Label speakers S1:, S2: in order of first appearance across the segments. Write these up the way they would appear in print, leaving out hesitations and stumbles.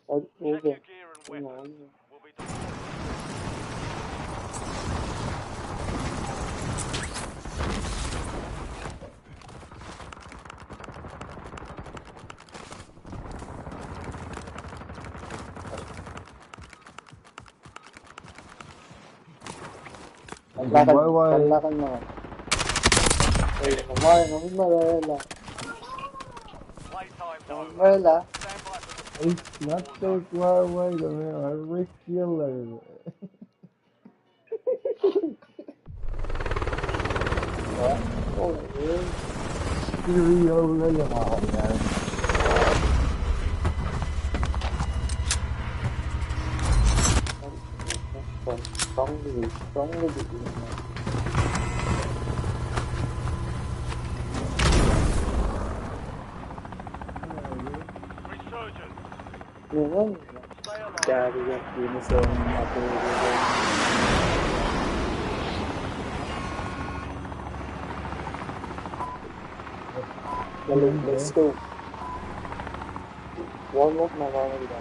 S1: Over.
S2: Check your gear and weapons. We'll be deployed.
S1: Kanlakan mo. Normal.
S2: Playtime's over.
S1: Normal.
S2: Stand by for the
S3: It's not so far away, man. I wish you like Stereo lên mà học nhà.
S1: Sống cái gì?
S2: resurgence.
S1: Nhiều lắm.
S2: Stay alive.
S1: Cha đi ra kia nó sơn mà tôi let's go. One more mà vào đi đâu.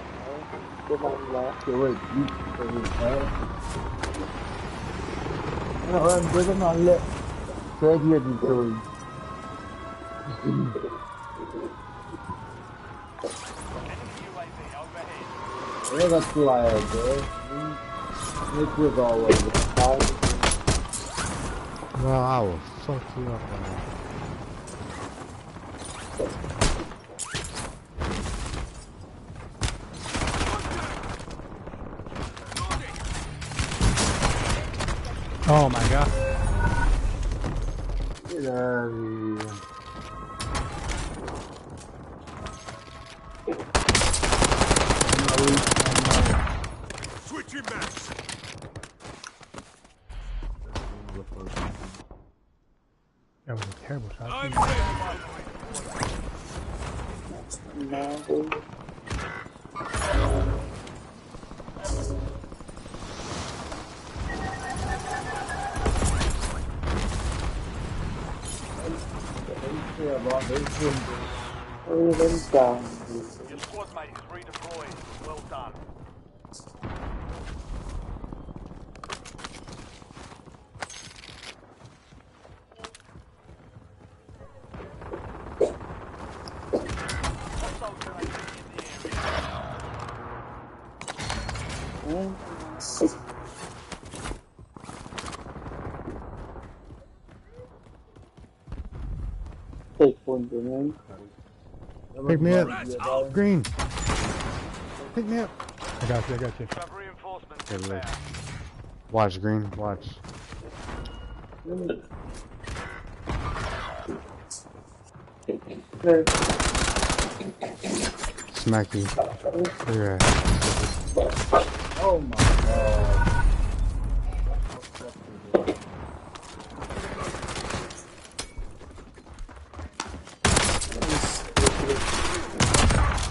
S1: Cái bằng lá.
S3: Kiểu vậy, nó em với cái non lệ. Xe kia thì rồi.
S2: Enemy UAV overhead.
S3: Nó gặp lại ở đấy. Nó chưa vào rồi.
S4: Wow, fuck you up. Oh my god.
S3: Get out of here.
S5: Switching maps.
S4: That was a terrible shot.
S5: I'm ready.
S2: Your squad mate is redeployed. Well done. Hostile UAV in the area.
S1: Take one, man.
S4: Pick me up. Green. Pick me up. I got you.
S2: You have reinforcements
S4: Okay, look.
S2: inbound.
S4: Watch, Green. Watch. Smack you. Where you at?
S3: Oh my god.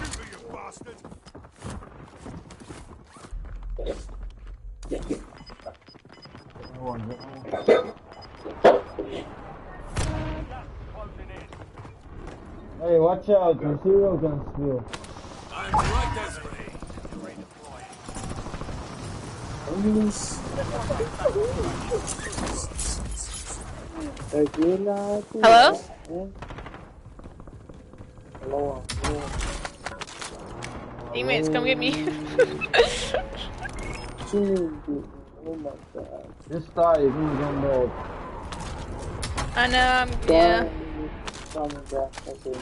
S5: You bastard.
S2: Closing in.
S3: Hey, watch out, your serial gun spill.
S5: I'm right this way.
S2: Redeploying.
S6: Hello?
S1: Hello.
S6: Teammates, come get me.
S1: Oh my god.
S3: Just die, you can go low.
S6: I know, yeah.
S1: Coming back, okay.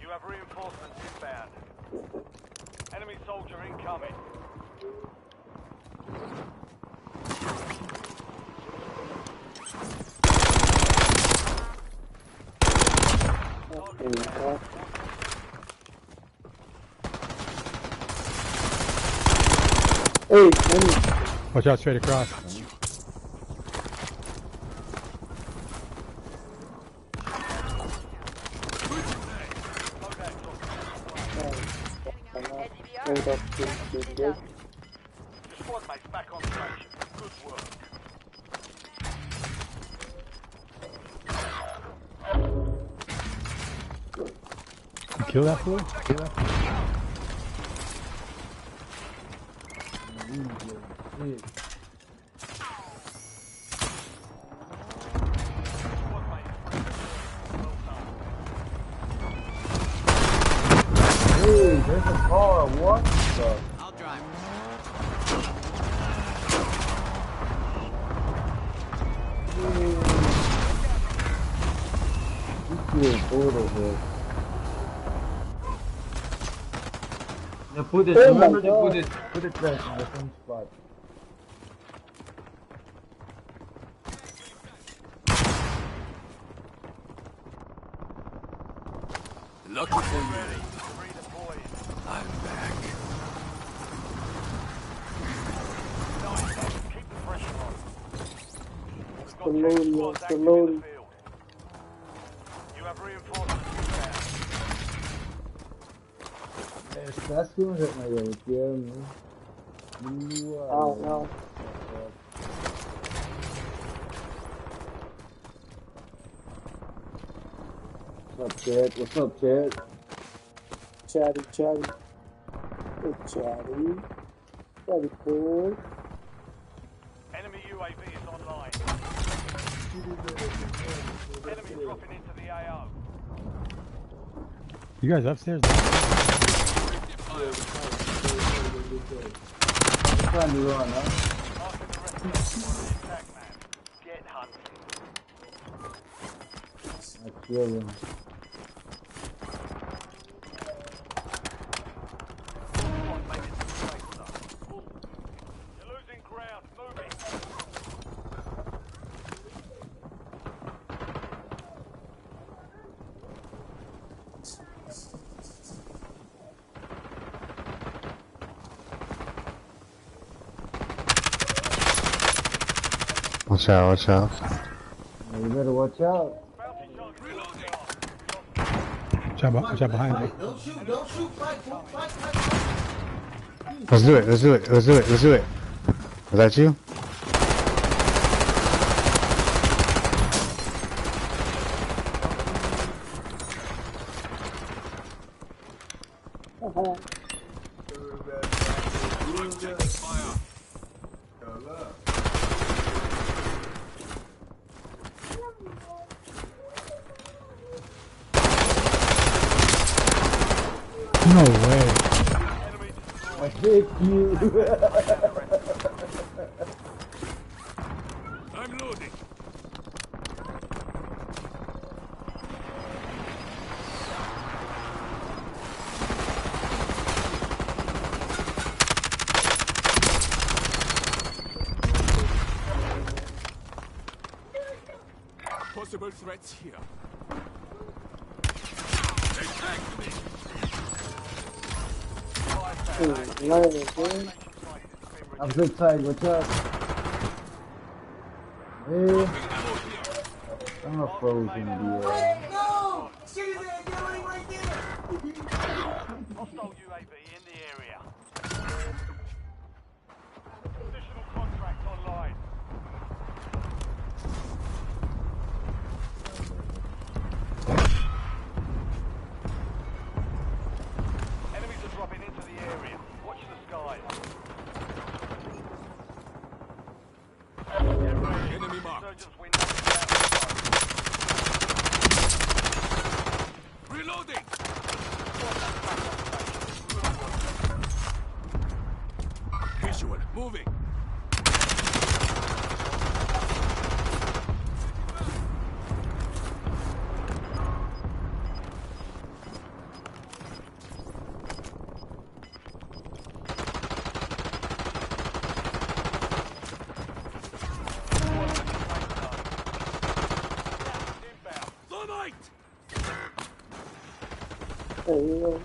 S2: You have reinforcements inbound. Enemy soldier incoming.
S1: Hey,
S4: Watch out straight across.
S1: Hold up, good.
S2: Your squad mate's back on station. Good work.
S4: You kill that fool? Kill that fool?
S3: Hey, there's a car. What the?
S7: I'll drive.
S3: This is brutal here. Now put it,
S1: Oh my
S3: remember to
S1: God.
S3: put it right in the same spot.
S5: Lucky for you.
S2: Redeployed.
S5: I'm back.
S2: Nice. Keep the pressure on. We've got
S1: Slowly,
S2: two squads active in
S1: slowly.
S2: the field. You have reinforcements inbound.
S3: Está assim, mas aqui é
S1: Não.
S3: What's up, Chad?
S1: Chatty. Hey, Chatty. Chatty cool.
S2: Enemy UAV is online. Enemy dropping into the AO.
S4: You guys upstairs?
S3: I'm trying to run, huh?
S2: Marking the rest of the squad attack man. Get hunting.
S3: I feel them.
S2: Squad made it to the safe zone. You're losing ground. Moving.
S4: Watch out.
S3: You better watch out.
S2: Bounty target.
S4: Watch out behind me.
S7: Don't shoot, fight.
S4: Let's do it. Was that you? No way.
S3: I hit you.
S5: I'm loading. Possible threats here. They tagged me.
S3: I'm good side, watch out. Hey, I'm a frozen deal.
S7: No! See that yelling right there!
S2: Hostile UAV in the area. Additional contract online. Enemies are dropping into the area. Watch the skies. Get ready.
S5: Enemy marked.
S2: Insurgents win nothing without
S5: Reloading. Visual. Moving. Inbound. Thermite.
S1: Oh.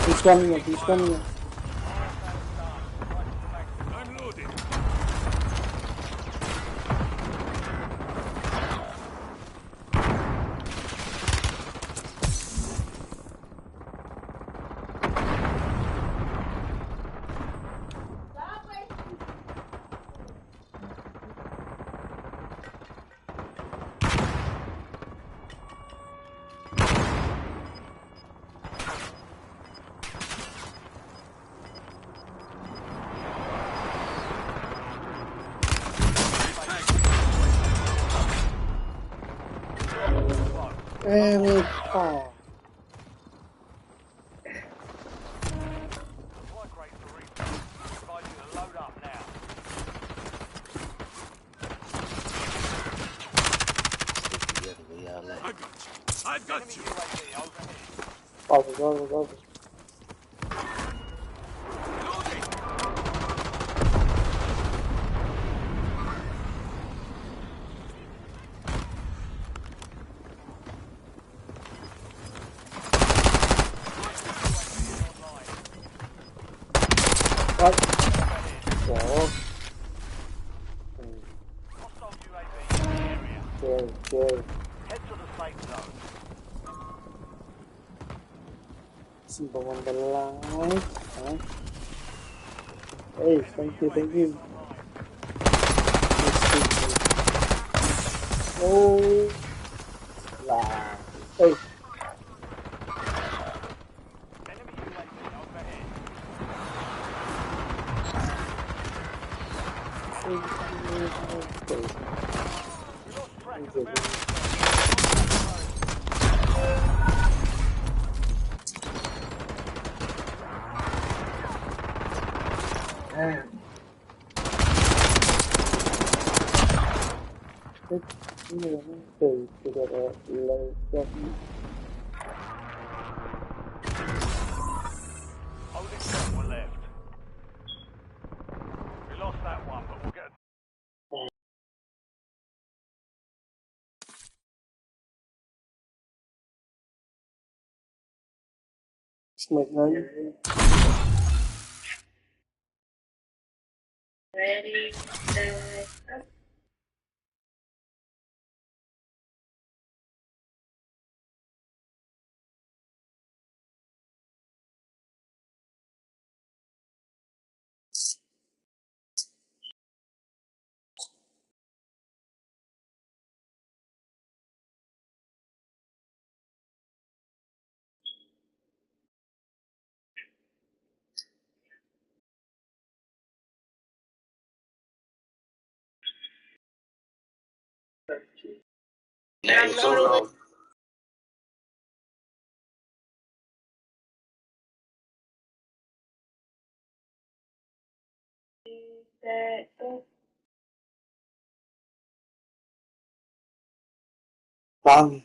S1: He's coming up. Damn it. Oh.
S2: Supply crates are refueled. We advise you to load up now.
S5: I got you. I got
S2: Enemy
S5: you.
S2: UAV overhead.
S1: Over.
S5: Reloading.
S2: Online.
S1: What?
S2: Overhead.
S1: So,
S2: Hostile UAV in the area.
S1: okay.
S2: Head to the safe zone.
S1: Simple on the line. Huh? Hey,
S2: Enemy
S1: thank
S2: UAV is
S1: you.
S2: online.
S1: Oh, la. Hey,
S2: Enemy UAV overhead.
S1: okay.
S2: We lost track of the
S1: Okay.
S2: bounty target.
S3: Damn.
S1: Từ từ lời cho
S2: Only 10 were left. We lost that one, but we'll get
S1: mệt hơn. Vâng,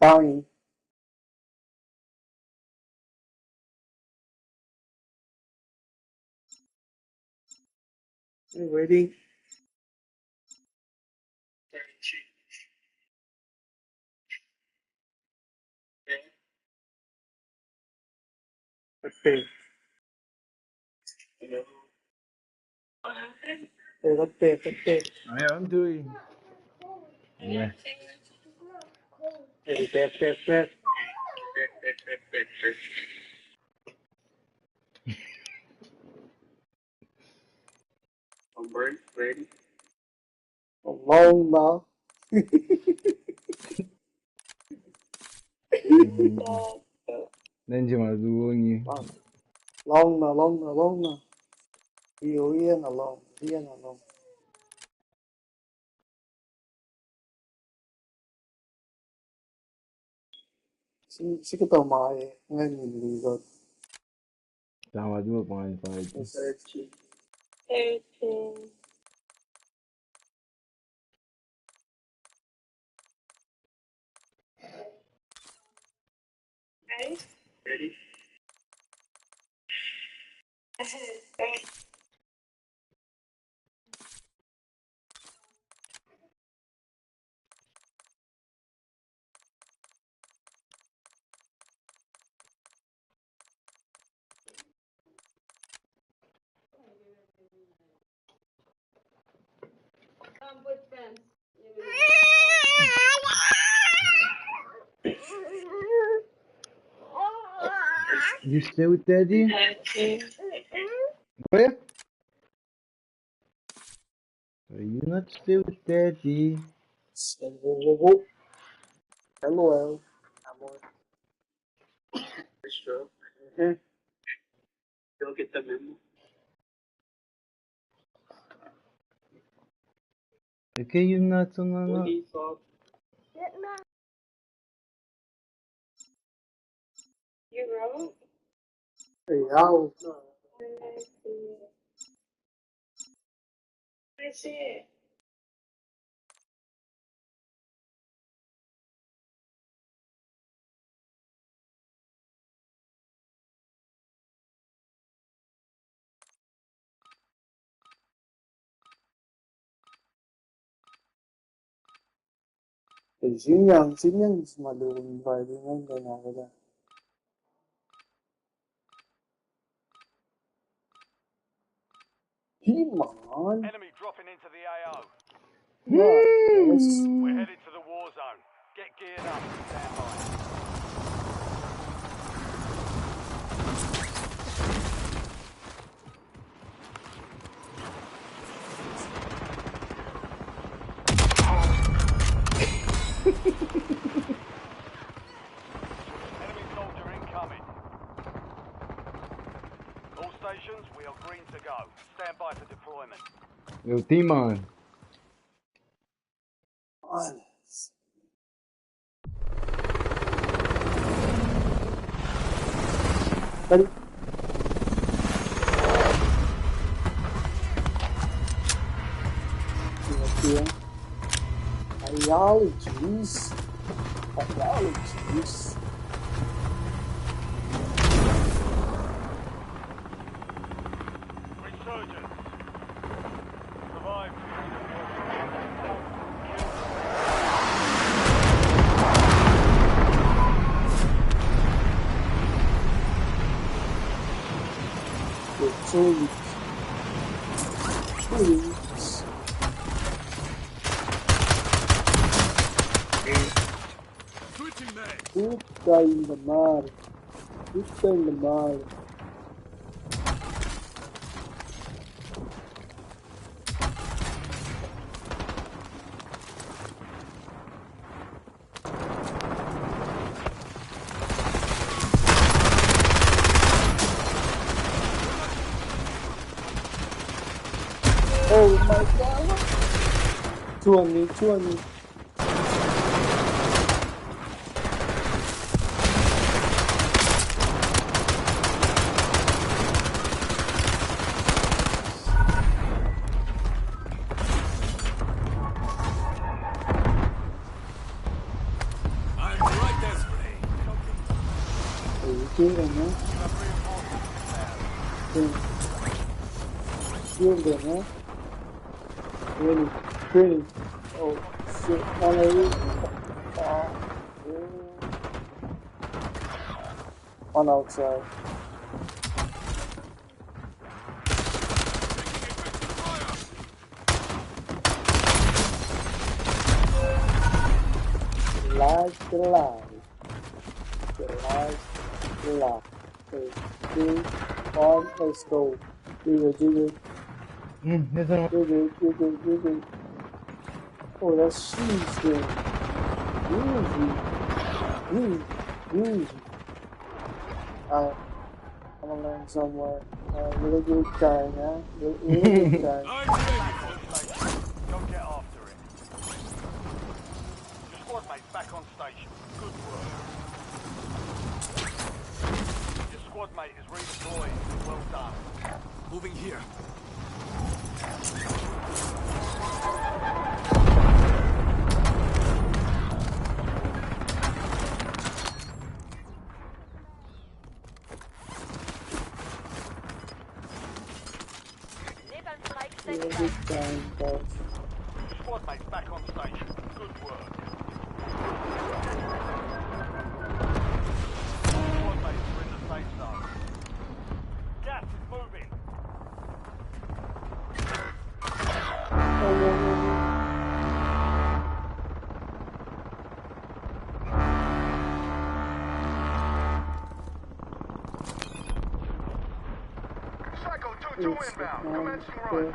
S1: vâng. Ready? Okay. Okay.
S3: I am doing. Yeah.
S1: Test. Ready? Long mà.
S3: Nên chỉ mà du nhỉ.
S1: Long mà. Yêu yên là long, yên là long. Xin cái tờ mày nghe nhìn gì rồi.
S3: Sao mà du bằng phải. You stay with daddy? Where? Are you not stay with daddy?
S1: Hello. Ừ.
S3: Okay, you not on.
S1: Hey, how?尽量是嘛留明白的，那个哪个的？He man.
S2: Enemy dropping into the AO.
S1: Yes.
S2: We're headed to the war zone. Get geared up and stand by. Enemy soldier incoming. All stations, we are green to go. Stand by for deployment.
S3: Yo, T-Man.
S1: Honest. Ready? Here. Ideologies.
S2: Resurgence. Survive.
S1: With 2 weeks. 2 weeks.
S5: Switching mag.
S1: Puta in the mar. Puta in the mar. Oh my god. 2 on me, 2 on me.
S5: I'm right this way.
S1: Hey, you kill them, huh? Kill them, huh? Really. Oh shit, one of you. One outside. The light. Okay, 3, 1, let's go. You good. You're good. Oh, that's she's good. Easy. I'm gonna learn somewhere. Really good guy, huh? Really good guy.
S5: I'm ready.
S2: Don't get after it. Your squad mate's back on station. Good work. Your squad mate is redeployed. Well done.
S5: Moving here.
S1: Really good guy, boss.
S2: Your squad mate's back on station. Good work. Squad mates are in the safe zone. Gas is moving. Psycho 2-2 inbound. Commencing run.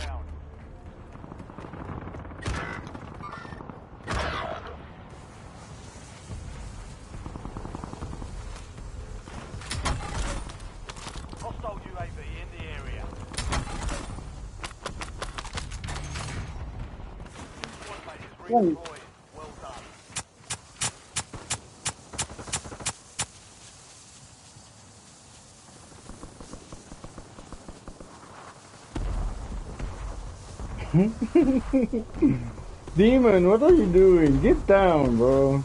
S2: Down. Hostile UAV in the area.
S1: Right.
S2: Well done.
S3: Demon, what are you doing? Get down, bro.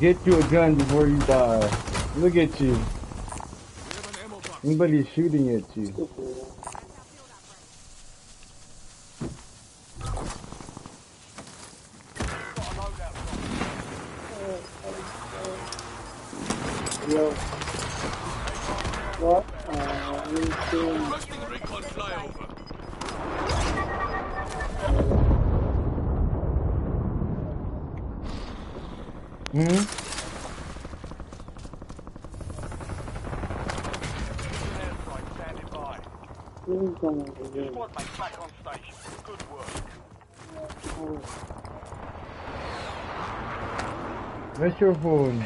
S3: Get you a gun before you die. Look at you.
S5: We have an ammo box.
S3: Somebody's shooting at you.
S1: Yo. What? Anything?
S5: Requesting recon flyover.
S3: Hmm?
S2: Airstrike standing by.
S1: Anything?
S2: Squad mate back on station. Good work.
S3: Where's your phone?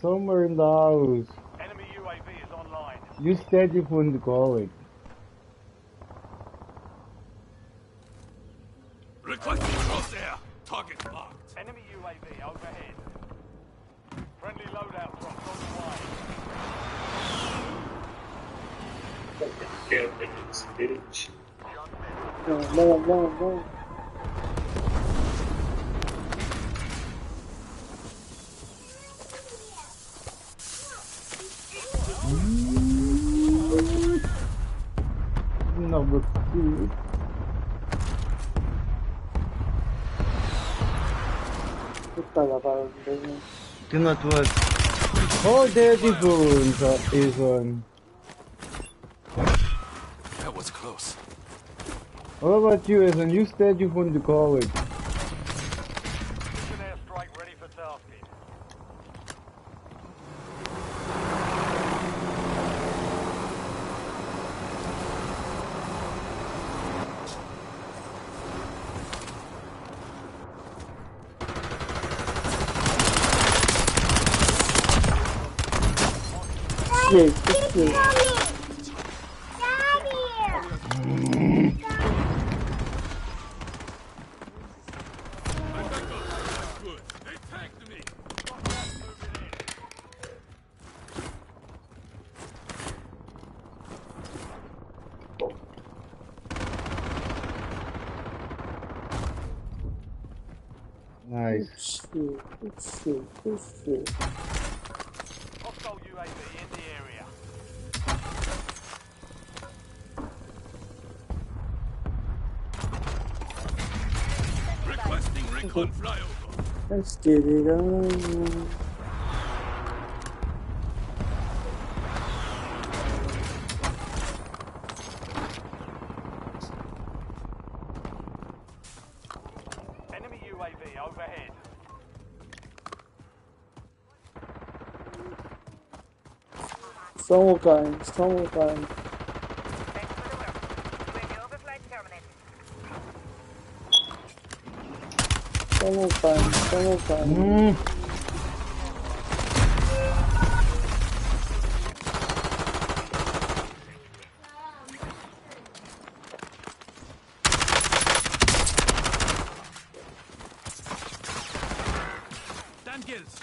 S3: Somewhere in the house.
S2: Enemy UAV is online.
S3: Use steady phone to call it.
S5: Requesting crosshair. Target marked.
S2: Enemy UAV overhead. Friendly loadout drops on the way.
S1: No.
S3: Number 2. Do not work. Oh, dirty phone is on.
S5: That was close.
S3: What about you, Ethan? Use steady phone to call it.
S2: Mission airstrike ready for tasking.
S1: Shit.
S5: Good. They tagged me.
S3: Nice.
S1: Shit.
S2: Hostile UAV in the area.
S5: Requesting recon flyover.
S1: Let's get it on.
S2: Enemy UAV overhead.
S1: Summertime.
S8: Thanks for the work. UAV overflight terminated.
S1: Summertime.
S5: Dan Gills.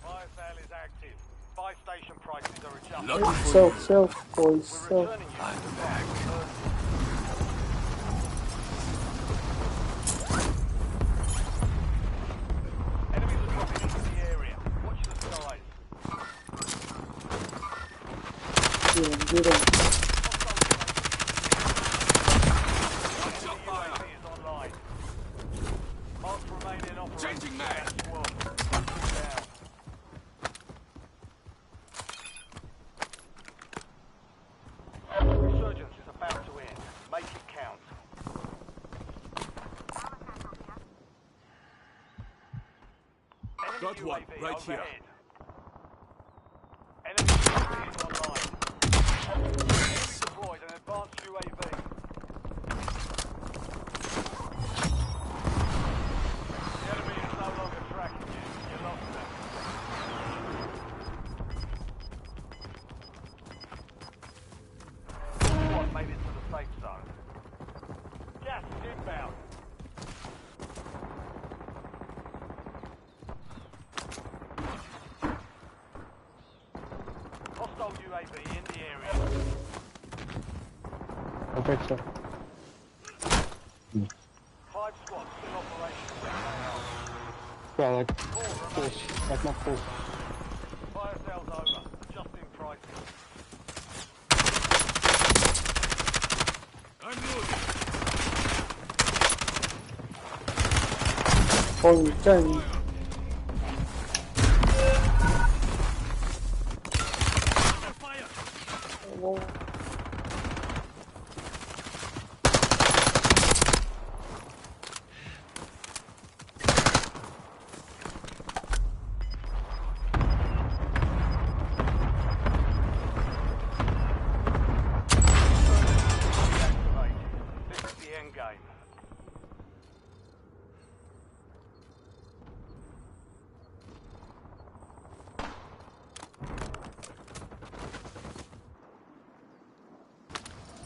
S2: Fire sale is active. Buy station prices are adjusted.
S5: Looking for
S1: Self, boys,
S2: We're
S1: self.
S2: returning you
S5: I'm
S2: to the
S5: back.
S2: Enemies are dropping into the area. Watch the skies.
S1: Get him.
S5: Shot fire.
S2: UAV is online. Marks remain in operation.
S5: Changing mag.
S2: Squad. Down. Resurgence is about to end. Make it count. Enemy
S5: Got one,
S2: UAV
S5: right here.
S2: overhead. Enemy UAV is online. Enemy deployed an advanced UAV. UAV in the area.
S1: Perfecto.
S2: 5 squads still operational.
S1: Yeah, like
S2: Four
S1: full.
S2: remaining.
S1: Like not full.
S2: Fire sales over. Adjusting prices.
S5: I'm loading.
S1: Holy ten.
S5: Under fire.
S2: This is the end game.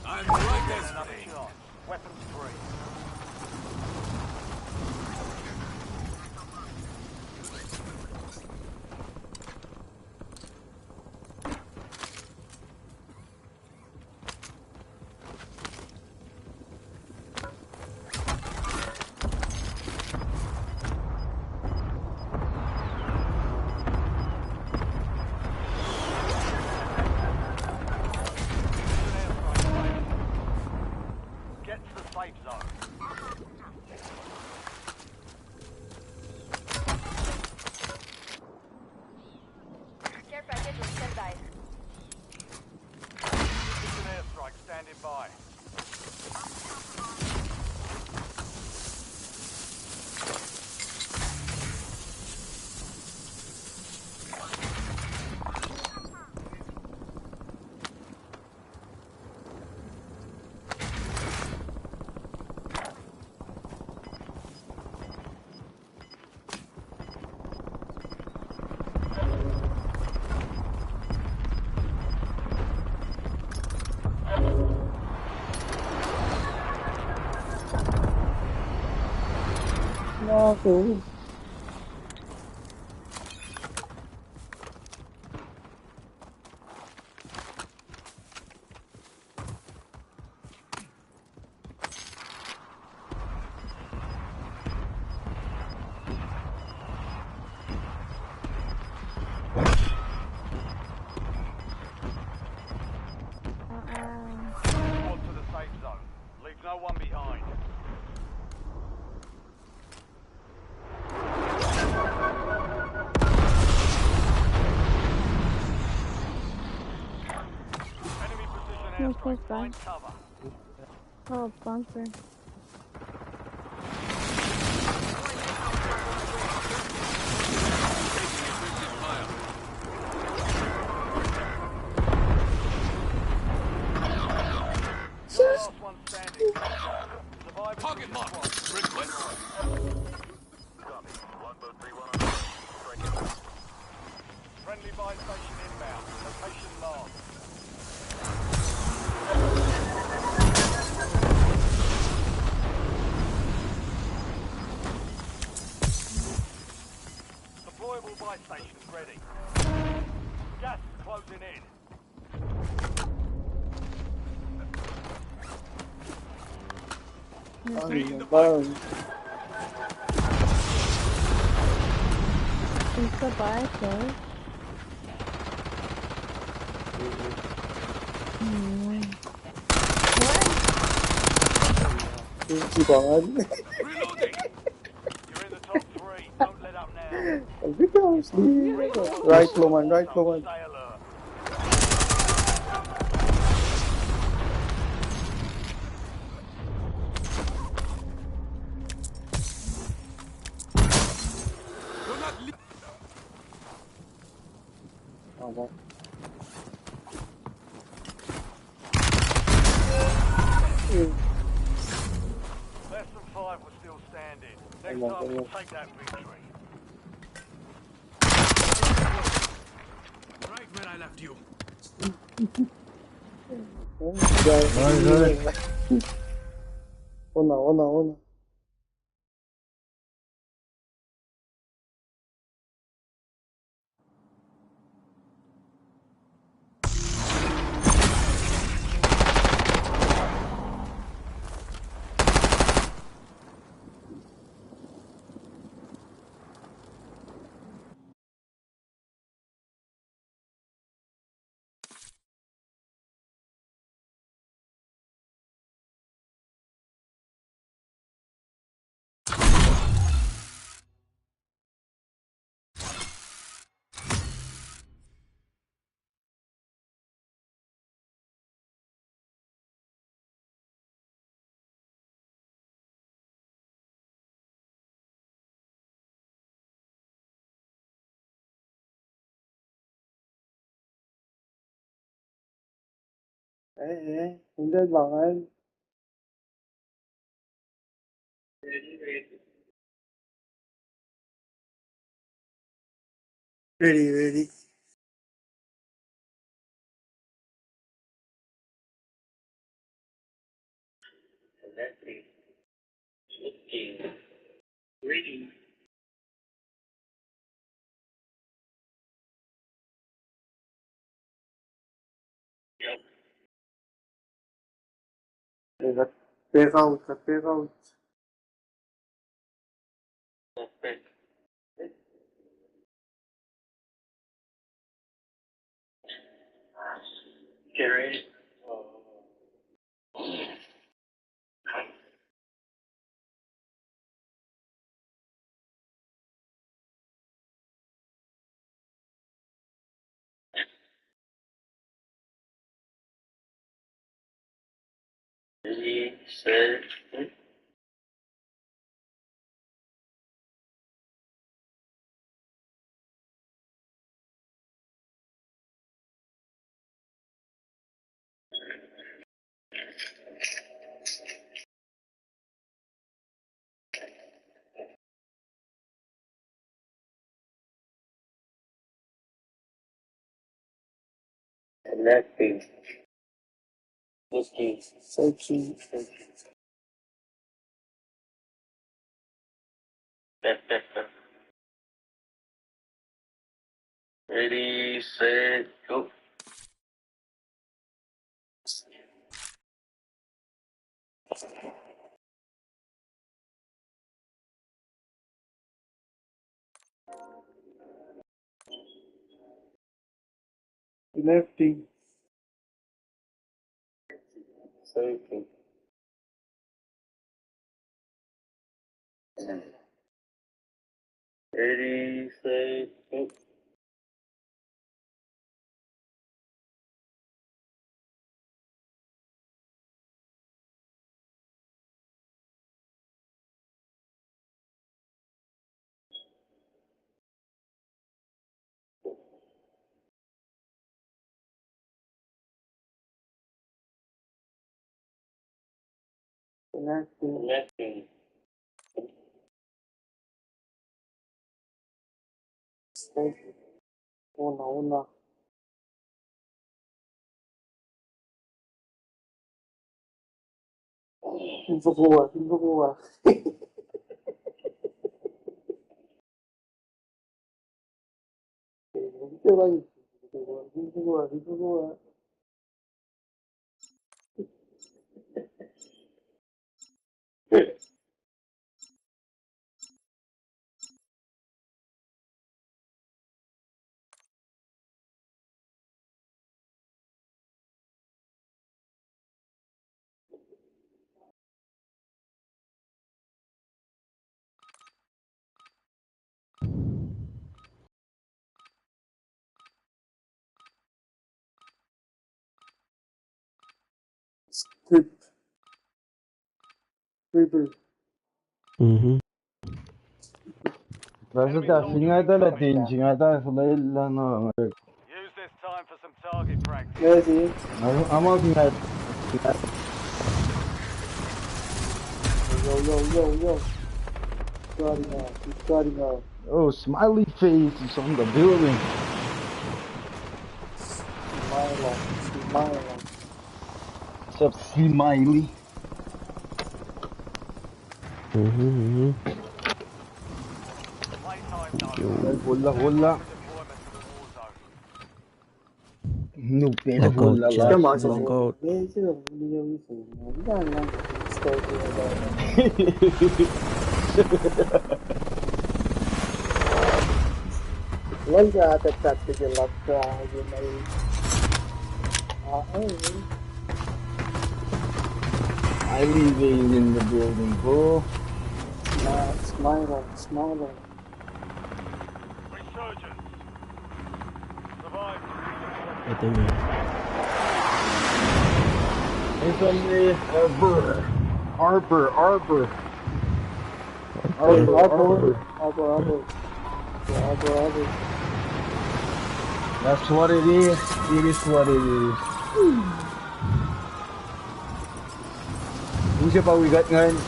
S5: I'm right as
S2: Another
S5: rain.
S2: shot. Weapons free. Get to the safe zone.
S8: Care package on standby.
S2: Precision airstrike standing by.
S1: No, cool.
S2: Squad to the safe zone. Leave no one behind. Enemy precision
S9: No,
S2: airstrike.
S9: close by.
S2: Find cover.
S9: Oh, bunker.
S2: You're the last one standing. Survivors
S5: Target
S2: lose
S5: mark.
S2: squad.
S5: Request.
S2: Friendly buy station inbound. Location marked. Deployable buy stations ready. Gas is closing in.
S1: Burn.
S9: It's the buy, okay?
S1: Keep on.
S5: Reloading.
S2: You're in the top 3. Don't let up now.
S1: Because right, Loman, right, Loman.
S2: Stay alert.
S5: Do not leave.
S1: Oh, well.
S2: Less than 5 were still standing. Next
S1: Come on,
S2: time
S1: come
S2: we'll
S1: on.
S2: take that victory.
S5: Right where I left you.
S1: Ona. Hindi bangan. Ready, ready. Back out, back out. Get ready. Ready, set. Connecting. Looking. Searching. Ready, set, go. Connecting. Searching. Ready, set, go. Connecting. Connecting. Searching. Una. Boa. Boa. Creeper.
S3: Adesso te ha segnato la tingina, sulla no.
S2: Use this time for some target practice.
S1: Ready.
S3: I'm looking at
S1: Yo. Starting out.
S3: oh smiley face is on the building.
S1: Smile.
S3: What's up, Smiley?
S2: Playtime done.
S3: Hola. No better hola
S1: 진짜
S3: la.
S1: 맛있어. 네, 지금 우리 여기서 그냥 Llega a trattare della quasi,
S3: I leaving in the building, bro.
S1: Smile.
S2: Resurgence. Survive.
S3: It's on the Arbor.
S1: Arbor.
S3: That's what it is. It is what it is. Kung siya pawigat ngayon.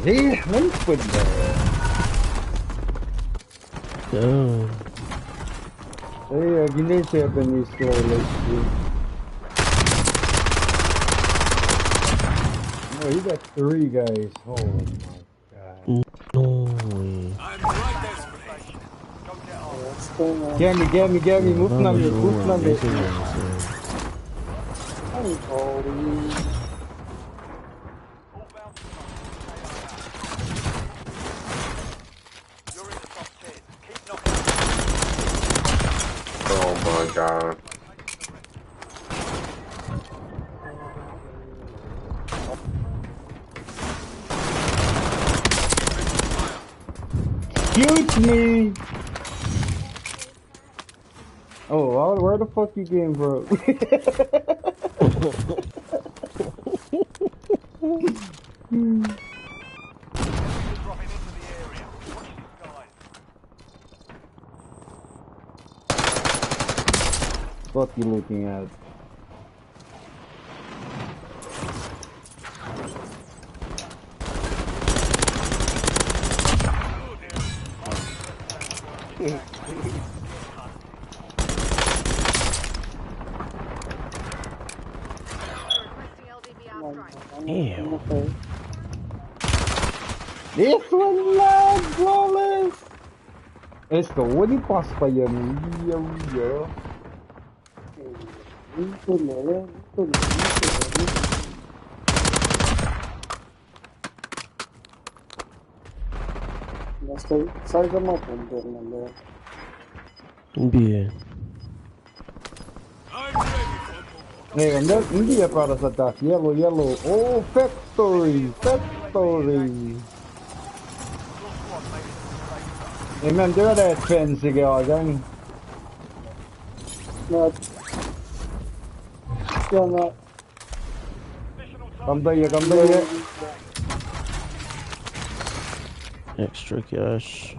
S3: Eh, manipod na.
S10: Damn.
S3: Hey, gina Japanese let's see. Oh, you got 3 guys. Oh my god.
S10: No way.
S5: I'm right as fresh.
S3: Get me, move na me, move na me.
S1: I'm holding.
S11: Oh my god.
S3: Excuse me! Oh, where the fuck you came from? What you looking at?
S10: Damn.
S3: This one lag, flawless! Esto, what you pass pa yan? Yo.
S1: Salga mo punto na.
S10: Bien.
S5: I'm ready for more.
S3: Hey, hindi ya para sa taas. Yellow. Oh, factory. Hey man, dra det fence i graden.
S1: Not. Still not.
S3: Come there.
S10: Extra cash.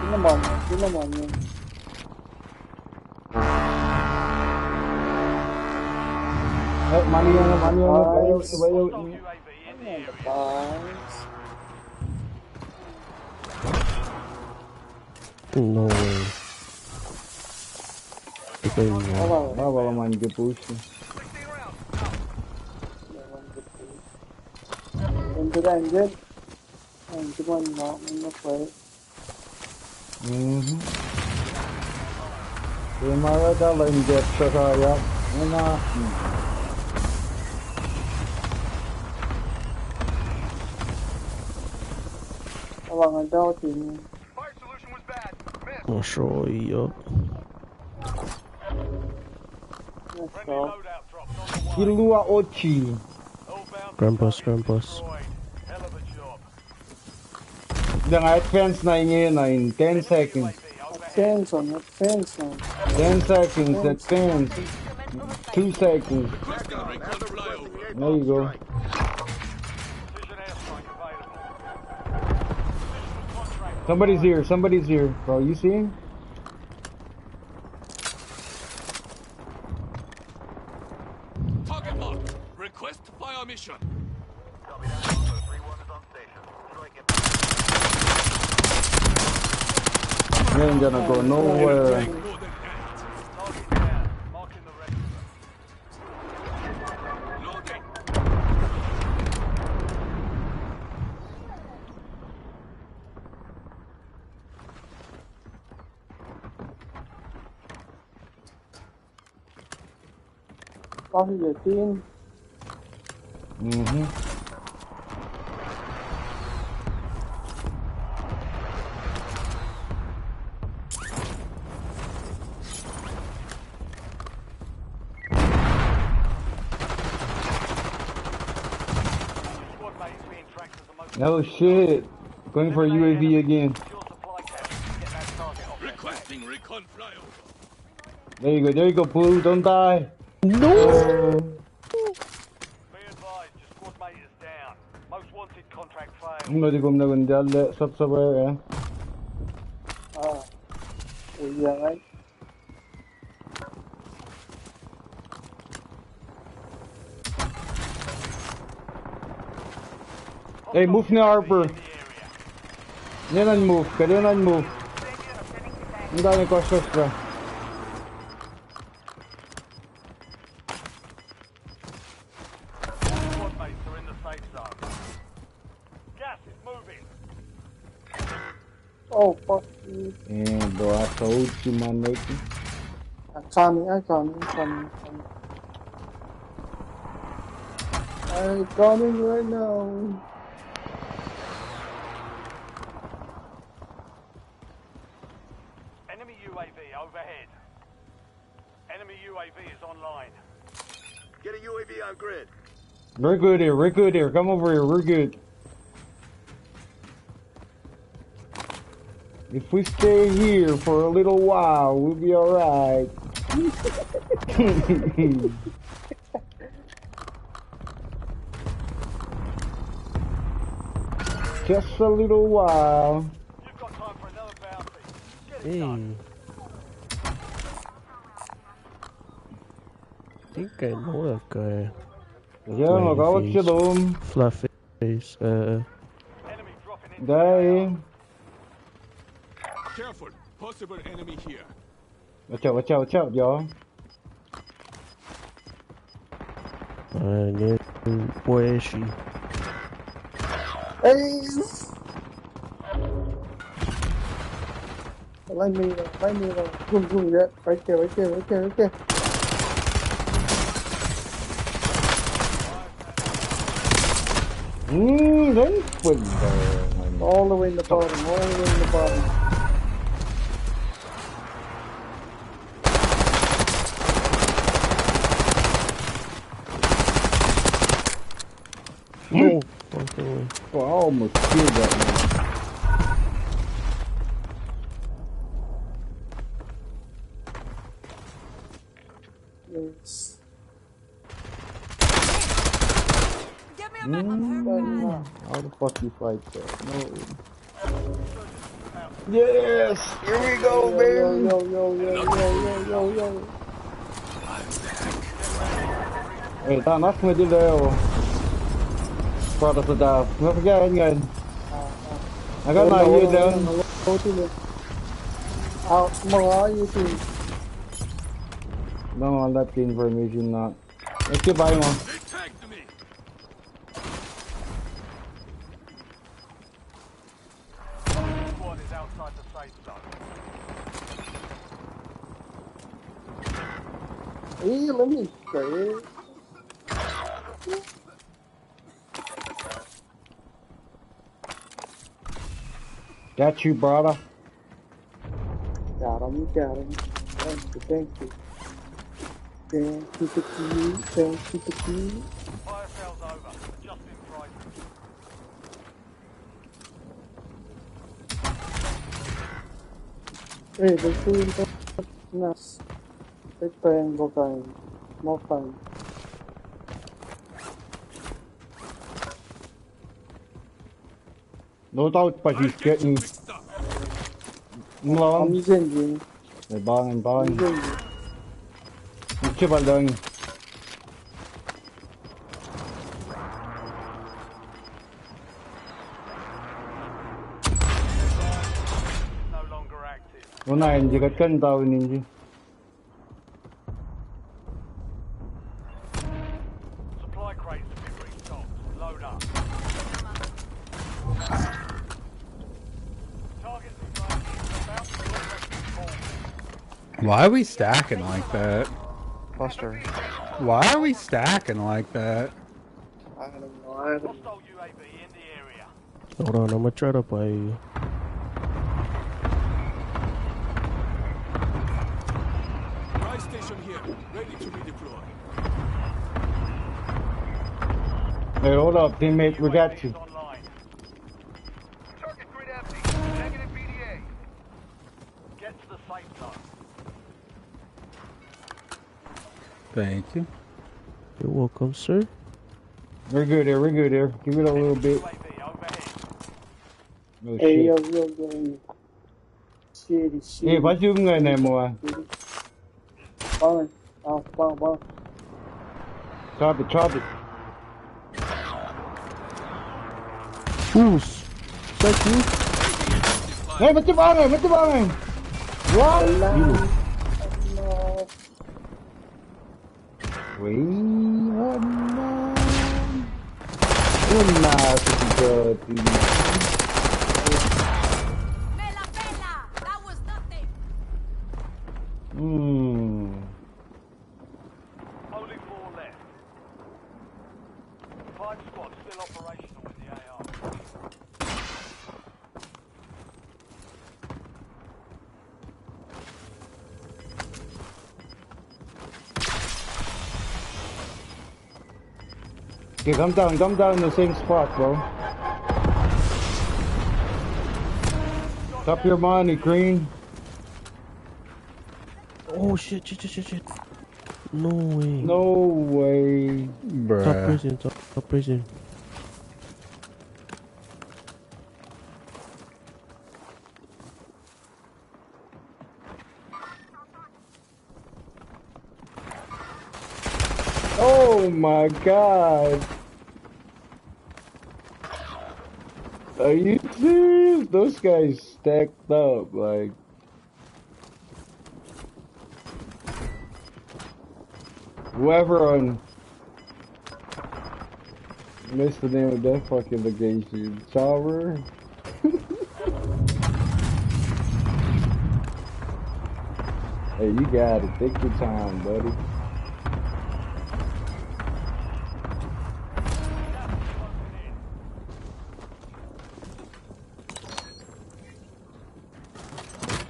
S1: Sino naman yun?
S3: Money on it.
S10: No way. Okay, no.
S3: Wala man gepush.
S1: Into the engine. And come on, not in the play.
S3: Mara dala injet sa kaya.
S1: Awangan daw, team.
S2: Fire solution was bad. Missed.
S10: I'll show you up.
S1: Let's
S2: Friendly
S1: go.
S2: loadout drops on the way.
S3: Kilua Ochi.
S2: All bound
S10: Grandpa's.
S2: destroyed. Hell of a job.
S3: Then I fence na in 10 seconds.
S1: Fence on.
S3: 10 seconds, that fence. 2 seconds.
S5: Requesting recon flyover.
S3: There you go.
S2: Precision airstrike available. Contract.
S3: Somebody's here. Bro, you see him?
S5: Target marked. Request fire mission.
S2: Copy that. 3-1 is on station. Strike it.
S3: You ain't gonna go nowhere.
S5: More than that.
S2: Target down. Marking the rest of them.
S5: Loading.
S1: Coffee your team.
S2: Squad mate is being tracked as the most
S3: Oh shit. Going for UAV again.
S2: secure supply cache. Get that target off.
S5: Requesting recon flyover.
S3: There you go, Blue. Don't die.
S10: No!
S2: Be advised, your squad mate is down. Most wanted contract failed.
S3: Hôm nay thì cùng mình đã lệ sắp sắp rồi.
S1: Ủa giờ ấy.
S3: Hey, move now, Harper. Yan ang move. Kaya ang move. Ang dami ko shots bro.
S2: Squad mates are in the safe zone. Gas is moving.
S1: Oh, fuck you.
S3: Yeah, bro, I told you, my nigga.
S1: I'm coming. I'm coming right now.
S2: Enemy UAV overhead. Enemy UAV is online. Get a UAV on grid.
S3: We're good here. Come over here. We're good. If we stay here for a little while, we'll be alright. Just a little while.
S2: You've got time for another bounty. Get it
S10: Hey.
S2: done.
S10: I think I know that guy.
S3: Yeah, mà có
S10: Fluffy
S3: chưa đúng.
S10: Fluffy face.
S2: Enemy dropping in.
S3: Đây.
S5: Careful. Possible enemy here.
S3: Watch out, y'all.
S10: Where is she?
S1: Hey! Lấy mi rồi. Zoom ra. Right there.
S3: Đến quỳnh rồi.
S1: All the way in the bottom.
S10: No. Okay.
S3: Oh, I almost killed that man.
S1: Yes.
S3: How the fuck you fight that? No. Yes! Here we go, baby!
S1: Yo.
S3: Hey, ta knock me đi đâu? Qua được rồi, nó phải ra anh ngay. I got my ear down.
S1: Go to the out more you see.
S3: No, on that information not. Let's get by one.
S5: They tagged me.
S2: Squad is outside the safe zone.
S1: Hey, let me say.
S3: Got you, brother.
S1: Got him. Thank you. Thank you to you.
S2: Fire sales over. Adjusting prices.
S1: Hey, there's two nice. Big bang, more fun.
S3: No doubt, but he's getting.
S1: I'm
S3: Long.
S1: using you.
S3: They're buying.
S1: Using you.
S3: He's chip on doing.
S2: No longer active.
S3: Hôm nay anh chỉ có chân tao nhìn chứ.
S2: Supply crates have been restocked. Load up. Targets are about to
S11: Why are we stacking like that?
S12: Buster.
S11: Why are we stacking like that?
S1: I don't know.
S2: hostile UAV in the area.
S10: Hold on, I'm gonna try to buy you.
S5: Ride station here, ready to redeploy.
S3: Hey, hold up, teammate, we got you.
S2: Online. Target grid empty. Negative BDA. Get to the safe zone.
S11: Thank you.
S10: You're welcome, sir.
S3: We're good here. We're good here. Give it a little bit. Oh
S1: Hey,
S3: shit.
S1: yo, game. Shitty,
S3: Hey,
S1: shitty.
S3: what you doing there, more?
S1: Fine. Fine.
S3: Chop it, chop it.
S10: Ooh, is that you?
S3: Hey, mete bala, mete bala. What?
S1: No.
S3: Wait, una security.
S8: That was nothing.
S2: Only 4 left. 5 squads still operational with the AR.
S3: Okay, come down in the same spot, bro. Top your money, Green.
S10: Oh shit! No way.
S3: No way.
S10: Top
S11: Bruh.
S10: prison, top prison.
S3: Oh my god. Are you serious? Those guys stacked up, like. Whoever on. Missed the name of that fucking location. Tower? Hey, you got it. Take your time, buddy.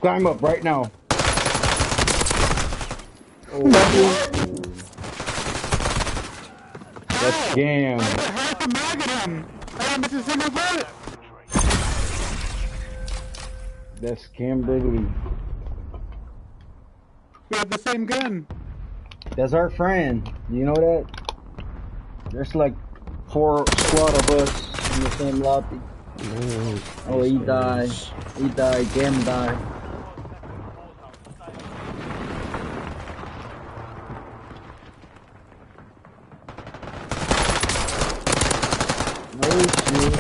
S3: Climb up right now. Oh, that's scam.
S11: Half a mag at him! I didn't miss a single bullet!
S3: That's Kimberly.
S11: We have the same gun.
S3: That's our friend. You know that? There's like 4 squad of us in the same lobby.
S10: No.
S3: Oh, he died. He died. Gam died. No shit.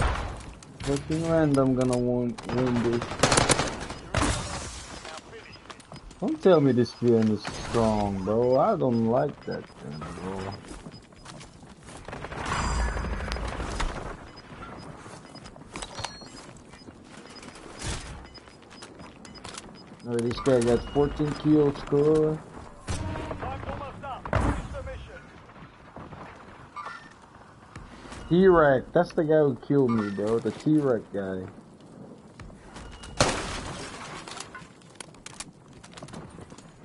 S3: Fucking random gonna win this. Don't tell me this gun is strong, bro. I don't like that gun, bro. Oh, this guy got 14 kills, score. T-Rex, that's the guy who killed me, bro. The T-Rex guy.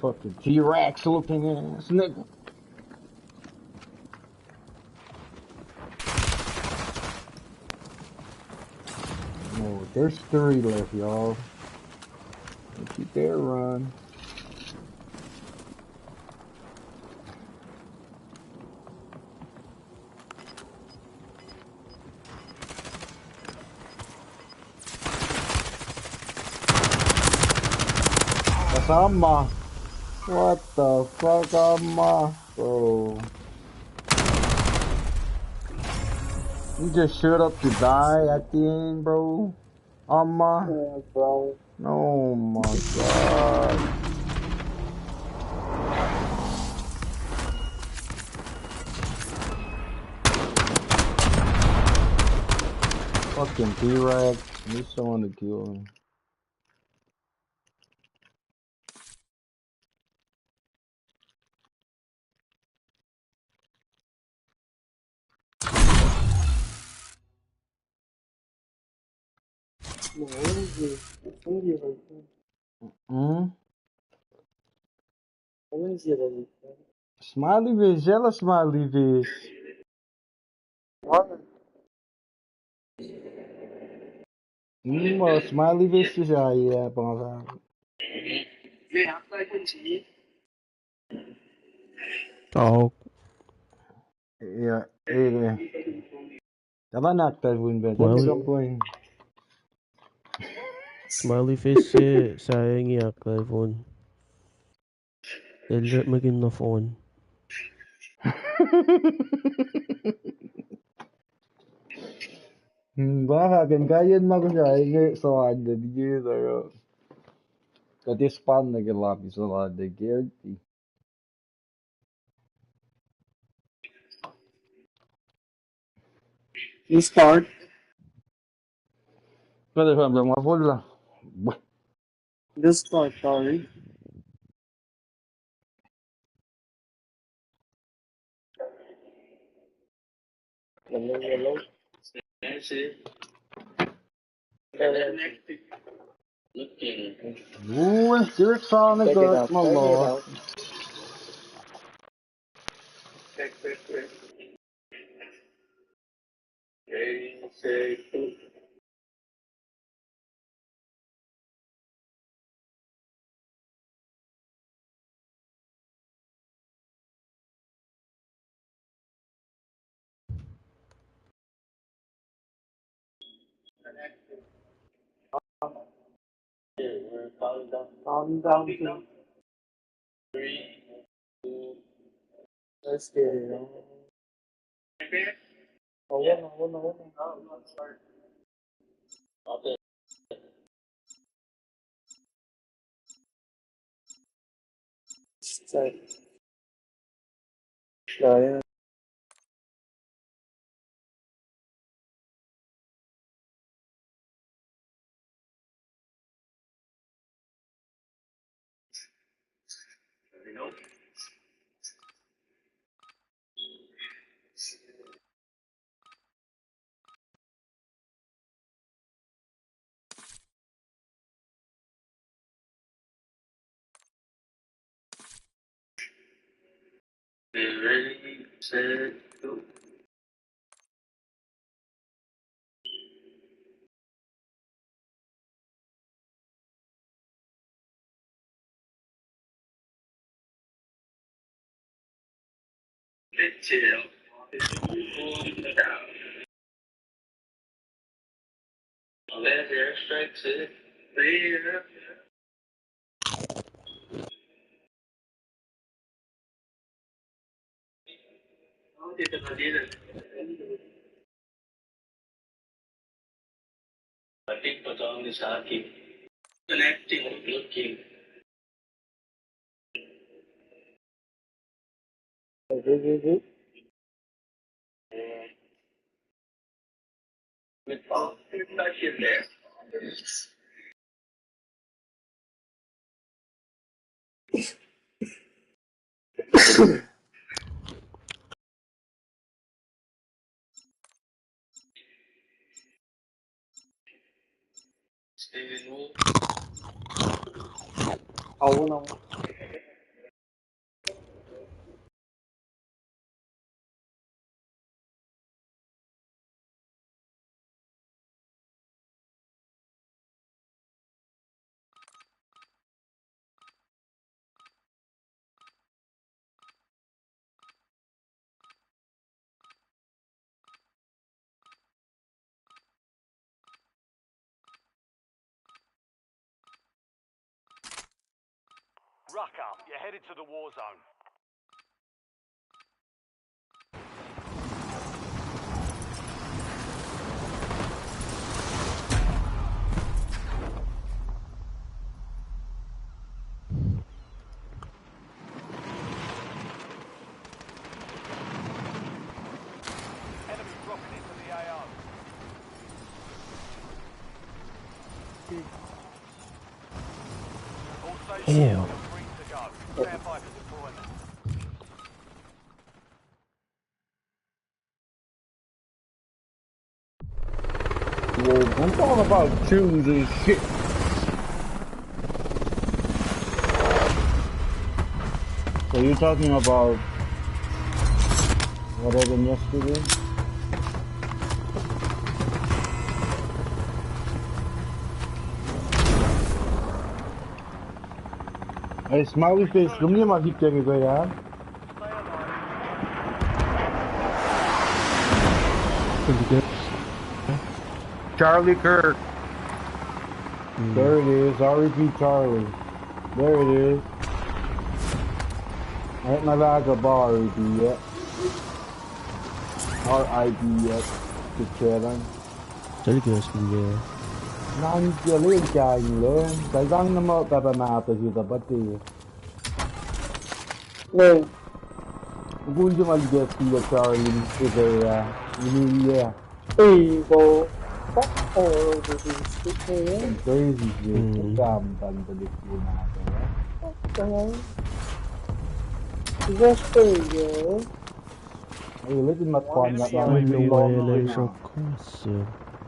S3: Fucking T-Rex looking ass nigga. No, there's 3 left, y'all. Don't you dare run. That's Amma. What the fuck, Amma? Bro. You just showed up to die at the end, bro. Amma.
S1: Yeah, bro.
S3: Oh my god. Fucking T-Rex. Need someone to kill him.
S1: No, what is it? What is it? What is it?
S3: Smiley Viz, yellow Smiley Viz.
S1: What?
S3: Smiley Viz is aí, é bom.
S10: Dog.
S3: Ja, dat was not that win bet. Dat is
S10: Smiley.
S3: ook gewoon.
S10: Smiley face sayang iyak telephone. Dili maging na phone.
S3: Baka kan kayan mo ko siya. Hindi so ada di pero. Kati span na kalapi so ada guilty.
S1: You start.
S3: Pero sa mga full lang.
S1: Just start, sorry. Yellow.
S3: Ooh, direct sana
S1: Check it
S3: ka
S1: out. Check it
S3: malo.
S1: out. Calm down. Let's get it on. Oh, no. Check. Yeah. Ready, set, go. Chill. Left airstrike set. Clear. Cutting patong is hacking. Connecting, looking. With all touch in there. Oh no.
S2: Ruck up. You're headed to the war zone. Enemy dropping into the AO. All stations
S10: Ew.
S2: are free to go. Stand by for deployment.
S3: Well, I'm talking about shoes and shit. So you're talking about what happened yesterday? Hey, smiley face, kom je maar diep tegen bij aan.
S2: Stay alive.
S10: Pretty good.
S11: Charlie Kirk.
S3: There it is. REP Charlie. There it is. Ain't my like a bar REP yet. RIP yet. Good challenge.
S10: Pretty good skin there.
S3: Non chưa lên trời nữa. Tại răng nó mơ bà mà từ từ bắt đi.
S1: No.
S3: Gun cuma lihat dia Charlie itu ya. Ini ya.
S1: Hey, go. Fuck all over this shit, man.
S3: Crazy shit. Gampang tadi gimana ya.
S1: Okay. That's crazy, yo.
S3: Hey, let's not find that
S10: I
S3: one.
S10: know why I so close.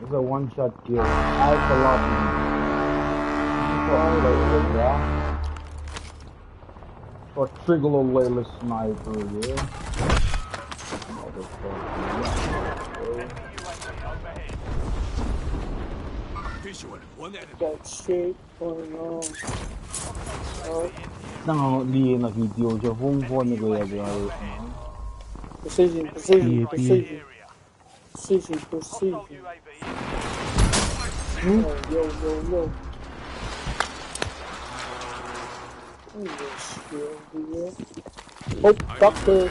S3: It's a one-shot kill. I have a lot. Or trigger little sniper, yeah.
S5: Visual, one enemy.
S1: That shit going on.
S3: Đang đi là video cho vung vun người rồi.
S1: Precision. Yo. Oh, doctor.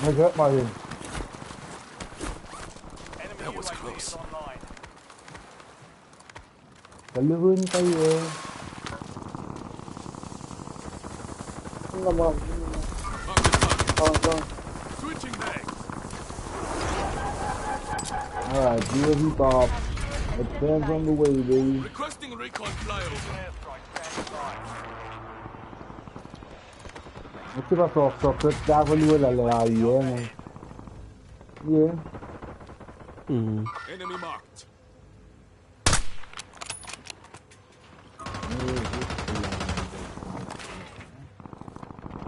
S3: I got my in.
S5: That was close.
S3: Kalihun kayo.
S1: Come on.
S5: Switching bags.
S3: Alright, DOV top. Advance on the way, baby.
S5: Requesting recon flyover.
S3: Ito ba soft dapat wala lalayo yan. Yeah.
S5: Enemy marked.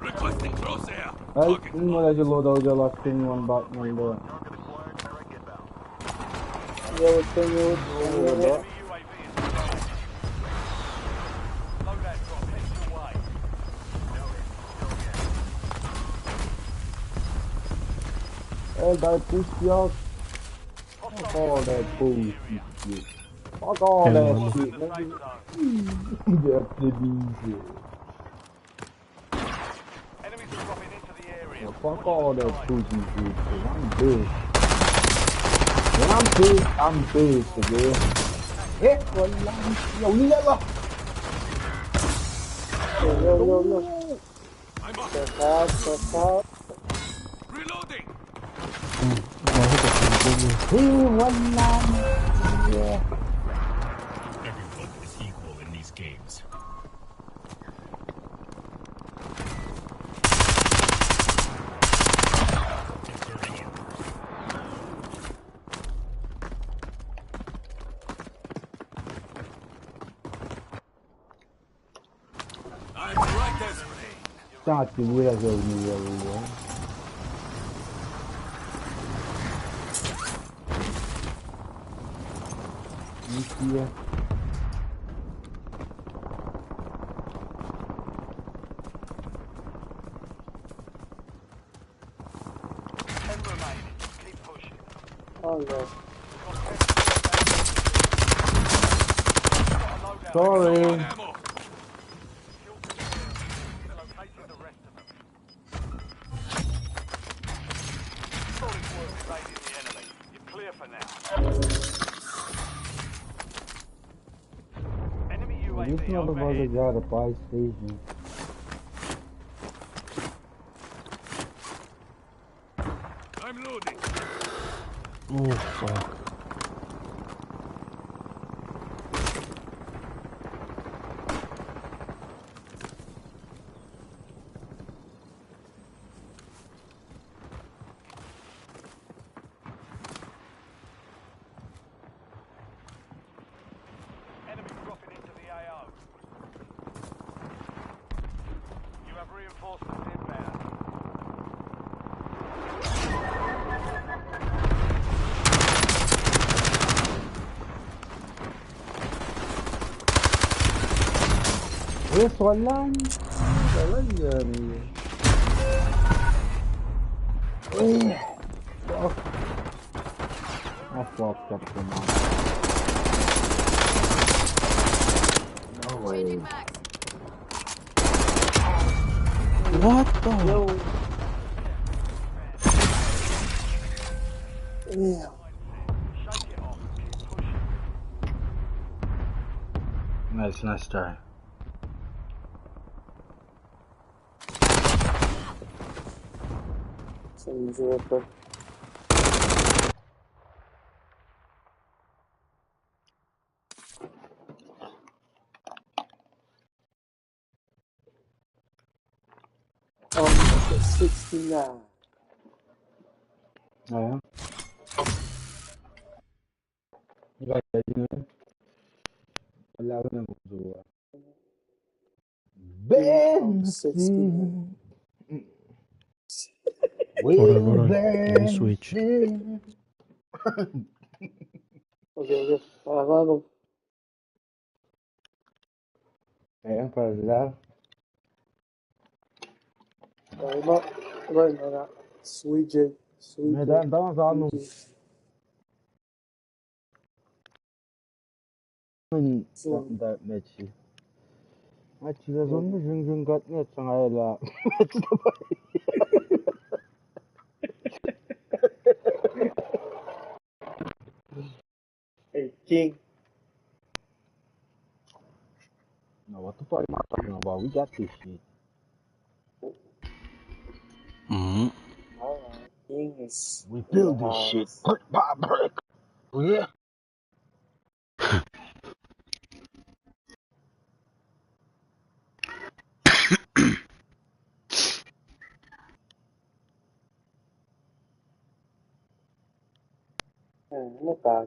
S5: Requesting close air.
S3: Ay, hindi mo na load out the last thing one back mo ito. All that push-up. Fuck all that bullshit. Fuck all that shit. That's the easy. Fuck all that pussy shit. I'm big. When I'm big again. Eh, yo, nila. Yo. Step out.
S5: Reloading.
S3: Yeah.
S12: Everyone is equal in these games.
S5: I'm right as rain.
S3: Start to realize everywhere. Yeah.
S1: Oh no.
S3: Sorry. This motherfucker got a buy station.
S5: I'm loading.
S10: Oh, fuck.
S3: Walang yan. I fucked up the mouth. No way.
S8: Changing max.
S10: What the?
S1: Yo. Yeah.
S2: Shake it off and keep pushing.
S3: Nice try.
S1: Some joker. On 69.
S3: Yeah. Gaya din yun. Wala ko na magduwa.
S1: On 69.
S10: Hold
S3: Will
S10: on. Let me switch.
S3: Benson.
S1: Okay. Go.
S3: Ayan, para lang.
S1: Right now. Sweet J.
S3: May tama sa ano. Da Mechi. Mechi가 sonunda jung katmıyor hala.
S1: Hey, King.
S3: No, what the fuck am I talking about? We got this shit.
S10: Mm.
S1: Alright. King is
S3: We
S1: in the
S3: build this shit
S1: house.
S3: brick by brick. Yeah.
S1: Nó cả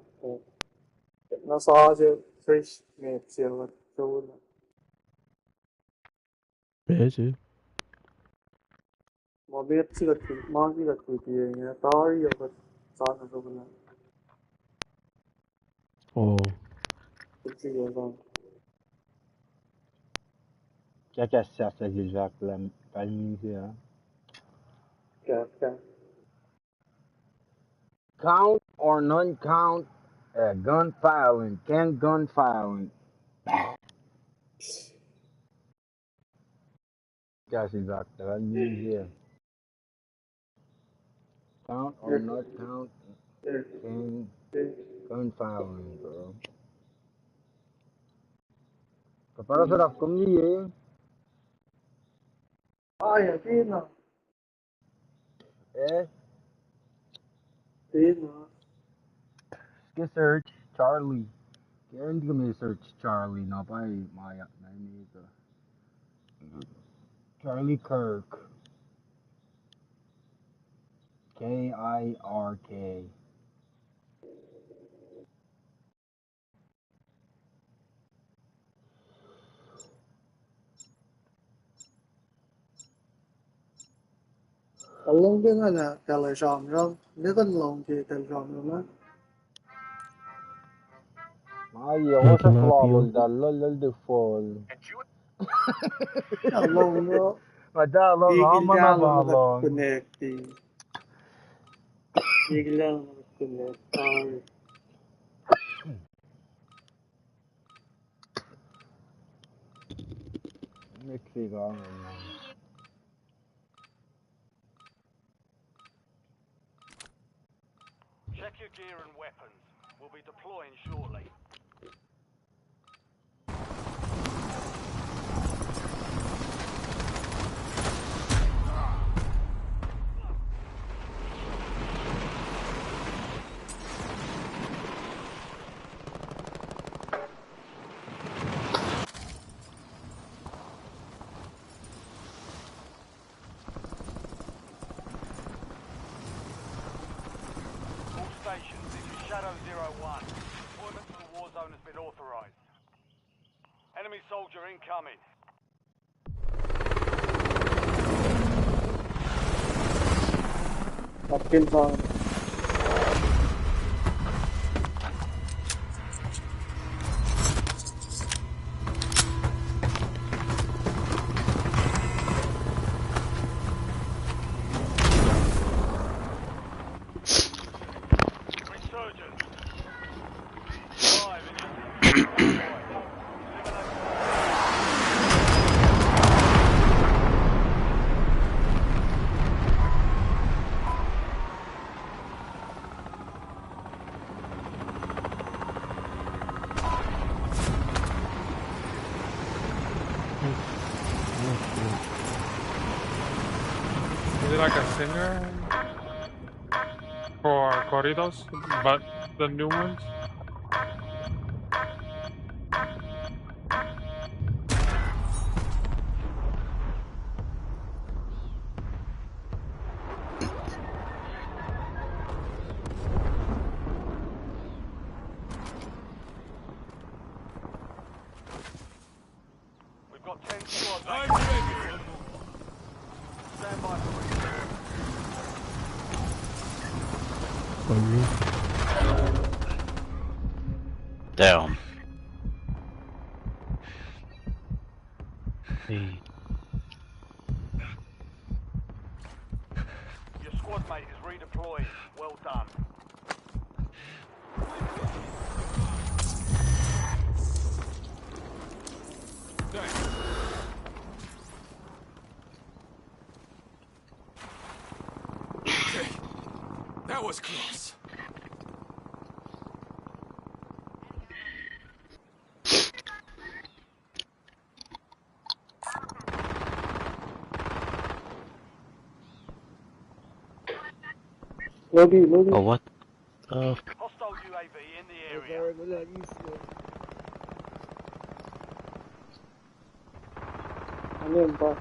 S1: nó so chứ fish mệt chiều chú
S10: Busy.
S1: mà biết chỉ là tùy mong chỉ là tùy tiền nha tối giờ có sao là không là
S10: Oh.
S1: cái gì vậy con
S3: Qu'est-ce que ça fait Jacques la musique, hein?
S1: cả
S3: Count or non-count gun filing. Can gun filing. Qu'est-ce que Jacques la musique? Count or not count can gun filing, bro. Kapara sarap kung niye.
S1: ai à
S3: Eh,
S1: tin mà
S3: ska search Charlie. Kaya hindi kami search Charlie, no? Pa, maya, na ito. Charlie Kirk. Kirk.
S1: long cái là cả lời sòm không nếu con lòng thì cả sòm rồi mà
S3: Maya,
S10: Hey,
S3: what's a
S10: can I help
S3: flaw?
S10: you?
S3: Lol, the fall.
S1: cả lòng nó
S3: Madalong,
S1: igila
S3: amana
S1: lòng nó gặp
S3: balong.
S1: connect thì igila lòng nó gặp connect sorry
S3: Mexico.
S2: Check your gear and weapons. We'll be deploying shortly. All stations, this is Shadow 01. Deployment to the war zone has been authorized. Enemy soldier incoming.
S1: gặp kiên phòng
S2: Resurgence.
S13: Is it like a singer for corridos, but the new ones?
S2: We've got 10 squads.
S5: I'm ready.
S2: Stand by for
S14: Damn. Hey.
S2: Your squad mate is redeploying. Well done.
S5: Thanks. Okay. That was close.
S1: Lobby, lobby.
S14: Oh, what?
S2: Hostile UAV in the area.
S1: I'm in, bro.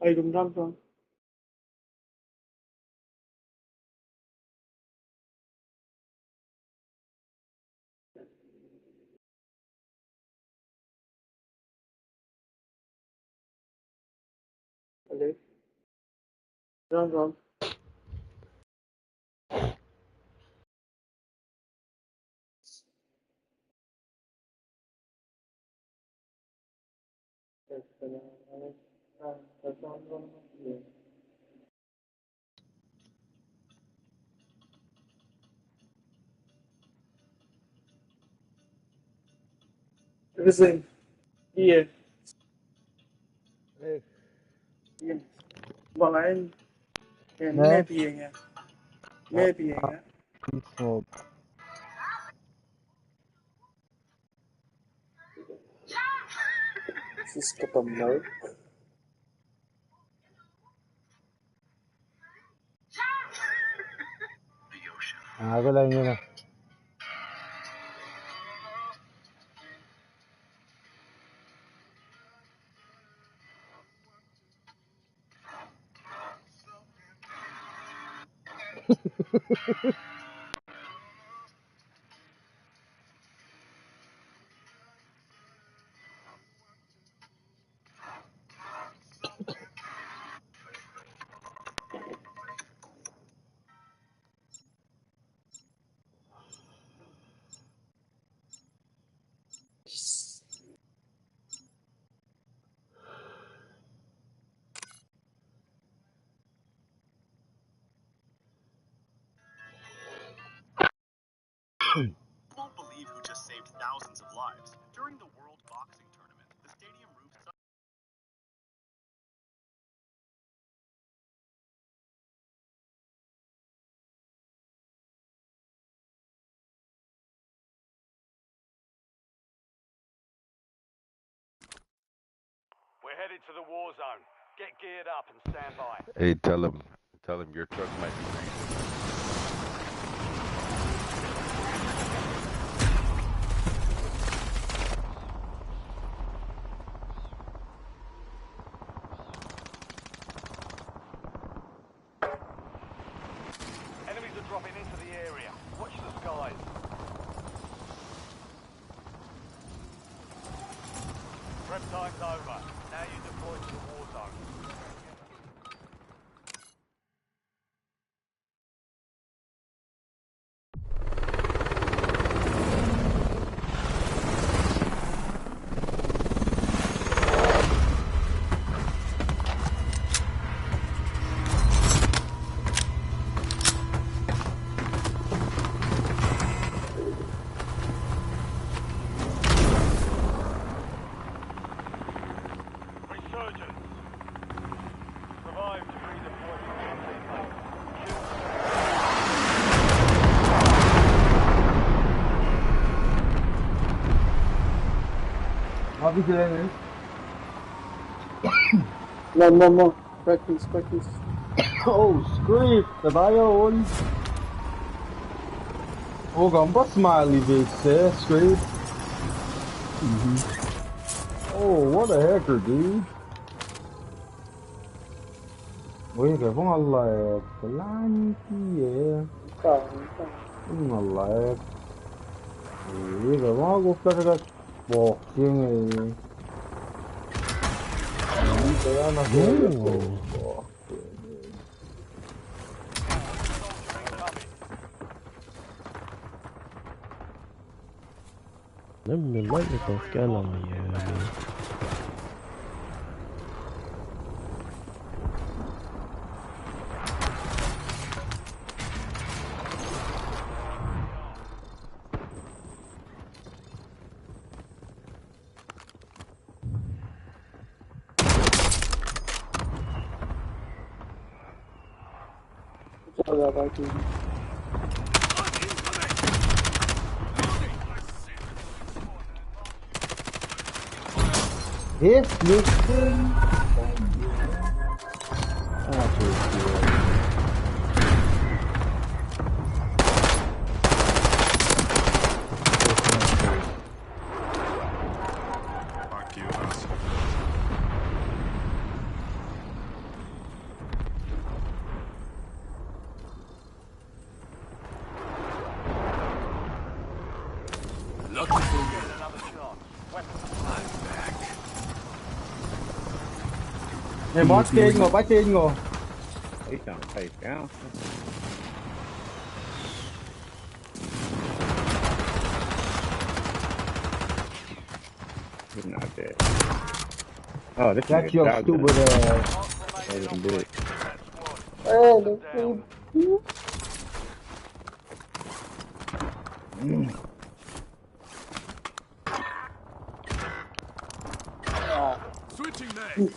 S1: Ai đúng răng không? Allez. Răng răng. Everything. Yeah. Yeah. Bọn anh mê
S3: Ne?
S1: piền à.
S3: Ja.
S1: Mê piền á.
S3: Zo.
S1: Sus cái tầm mới.
S3: Cái này như này.
S15: Won't believe who just saved thousands of lives. During the World Boxing Tournament, the stadium roof...
S2: We're headed to the war zone. Get geared up and stand by.
S16: Hey, tell him your truck might be freezing.
S2: Enemies are dropping into the area. Watch the skies. Prep time's over. Now you deploy to the war zone. Resurgence. Survive to redeploy to your teammates.
S3: Abi girelim.
S1: No. Practice.
S3: Oh, script. Trabalha hoje. Oh, gamba smiley bitch, script. Oh, what a hacker, dude. Ôi cái phong Allah ya. Lanti ya. Allah. Ôi cái phong gofta cái boxing ya. Kaya na ko.
S10: لم الملك كلام يعني
S3: Yes, listen.
S15: Fuck you, asshole.
S3: Nè bó trên ngồi, bó trên ngồi. Ấy chẳng phải kéo.
S17: He's not dead. Oh, this
S3: That's
S17: nigga
S3: your
S17: dogged
S3: stupid
S17: us.
S3: ass.
S17: Oh, this bitch.
S1: Hey, let's see.
S5: Switching mags.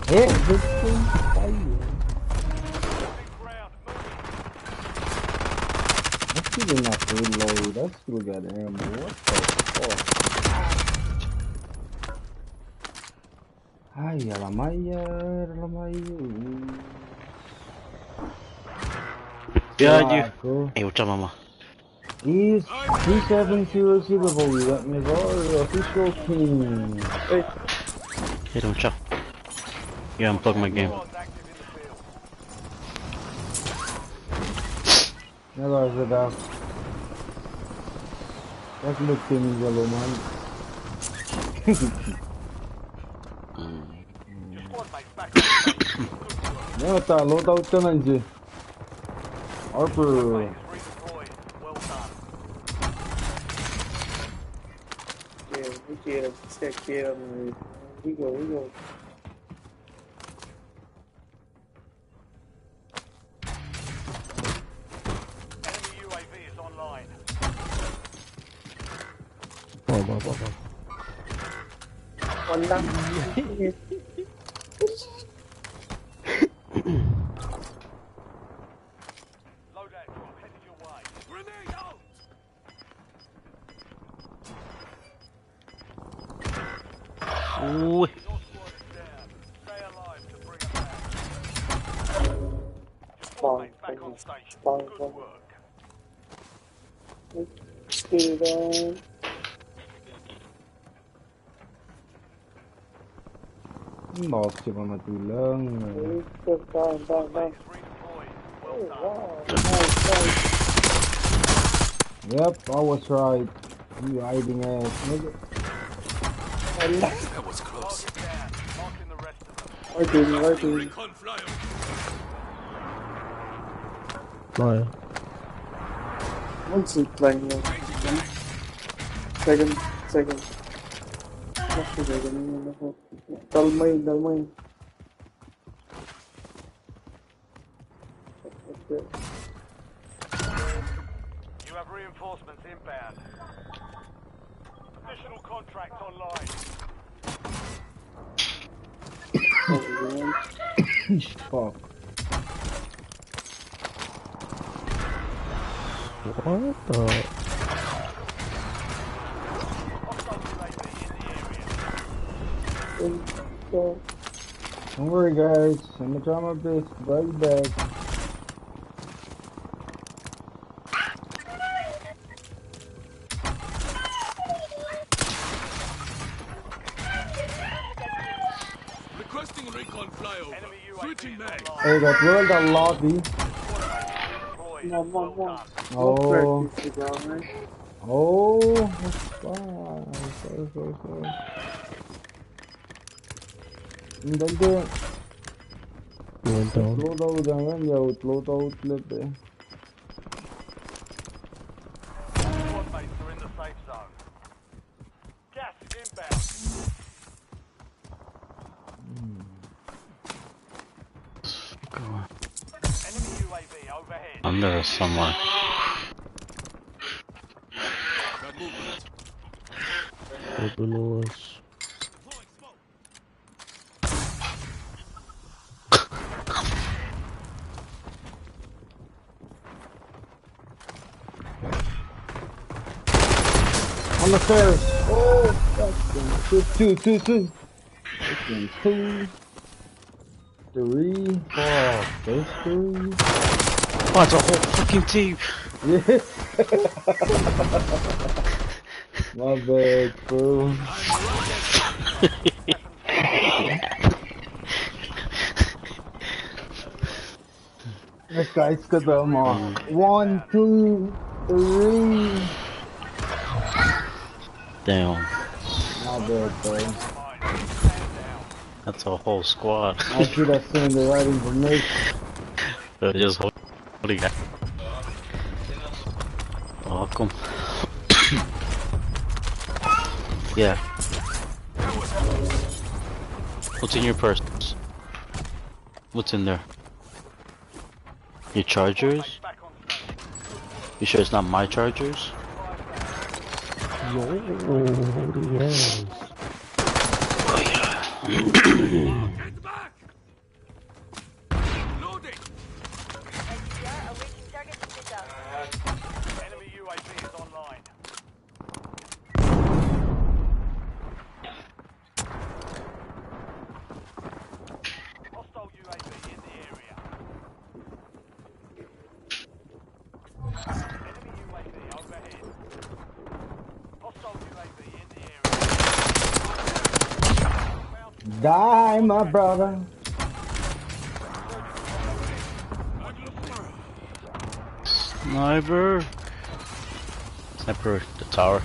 S3: Hit this thing. That's still not reload. That's still got ammo. What the fuck? Ay, a la maya, a la maya.
S14: Behind you.
S3: Cool.
S14: Hey, what's up, mama?
S3: He's 3700 boy. That means our official king. Hey.
S14: Hey, what's up? Yeah, unplug my game.
S3: Never said that. That's looking yellow man. Yeah, ta loadout ka nandiyan. Harper.
S1: Yeah, we get him. Check him. We go.
S2: Enemy UAV is online.
S1: One down.
S2: Loadout drop headed your way. Grenade out!
S14: Ooh.
S2: Your squad is down. Stay alive to bring them back. Your squad mates back on station. Good work.
S1: Stay down.
S3: Một chứ còn mà tùy lớn.
S1: Down. Oh, wow. Nice.
S3: Yep, I was right. You hiding ass nigga.
S5: That was close.
S2: Marking the rest of them.
S1: Working.
S5: Recon flyover.
S10: Flyer.
S1: Once he's playing now. Second. Dalmay.
S2: You have reinforcements inbound. Additional contracts online.
S3: Fuck.
S10: What the?
S3: Don't worry guys, I'm gonna try my best to bring you back.
S5: Requesting recon flyover. Switching mag.
S3: Hey, that world a lobby.
S1: No.
S3: Oh, that's fine. Sorry. Don't do it.
S10: You went down.
S3: Loadout jangan ya, loadout outlet eh.
S2: Squad mates are in the safe zone. Gas is inbound. Enemy UAV overhead.
S14: Under somewhere.
S5: Got movement.
S10: Right below us.
S3: On the stairs. Oh, that's two. That's 2. 3. Oh, there's 3.
S14: Oh, it's a whole fucking team.
S3: Yeah. My bad, bro. This guy's got them on. 1, 2, 3.
S14: Damn.
S3: My bad, bro.
S14: That's a whole squad.
S3: I should have sent the right information.
S14: Just holding that. Welcome. Yeah. What's in your purse? What's in there? Your chargers? You sure it's not my chargers?
S10: Yo, yes.
S14: Oh yeah.
S5: Get back! Loading!
S2: Enemy UAV is online. Hostile UAV in the area. Enemy UAV overhead. Hostile UAV in the area.
S3: Die, my brother.
S14: Sniper. Sniper, the tower.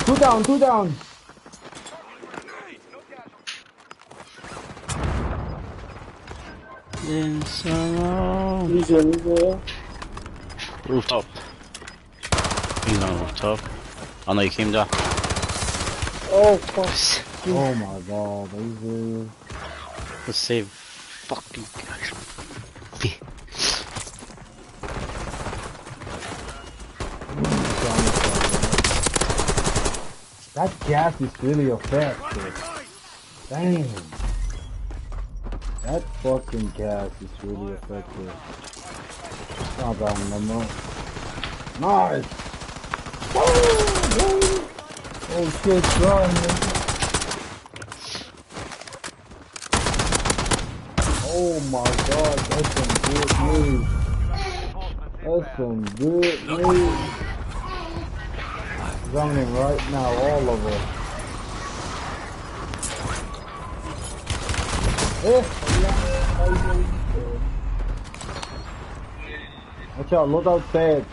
S3: Two down, two down.
S14: Inside.
S1: He's in there.
S14: Rooftop. He's on rooftop. Oh no, he came down.
S1: Oh, fuck.
S3: Oh my god, are you serious?
S14: Let's save fucking gosh.
S3: That gas is really effective. Damn. That fucking gas is really effective. It's not bad no more. Nice! Oh shit, run, man. Oh my god, that's some good news. That's some good news. Running right now, all of us. Watch out, look outside.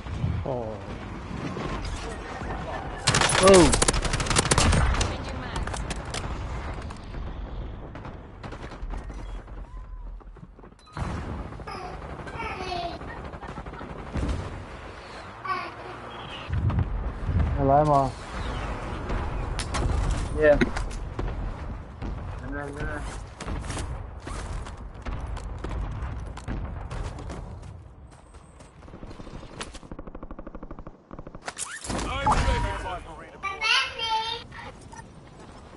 S10: Oh.
S3: Oh. Lima.
S1: Yeah.
S5: I'm ready.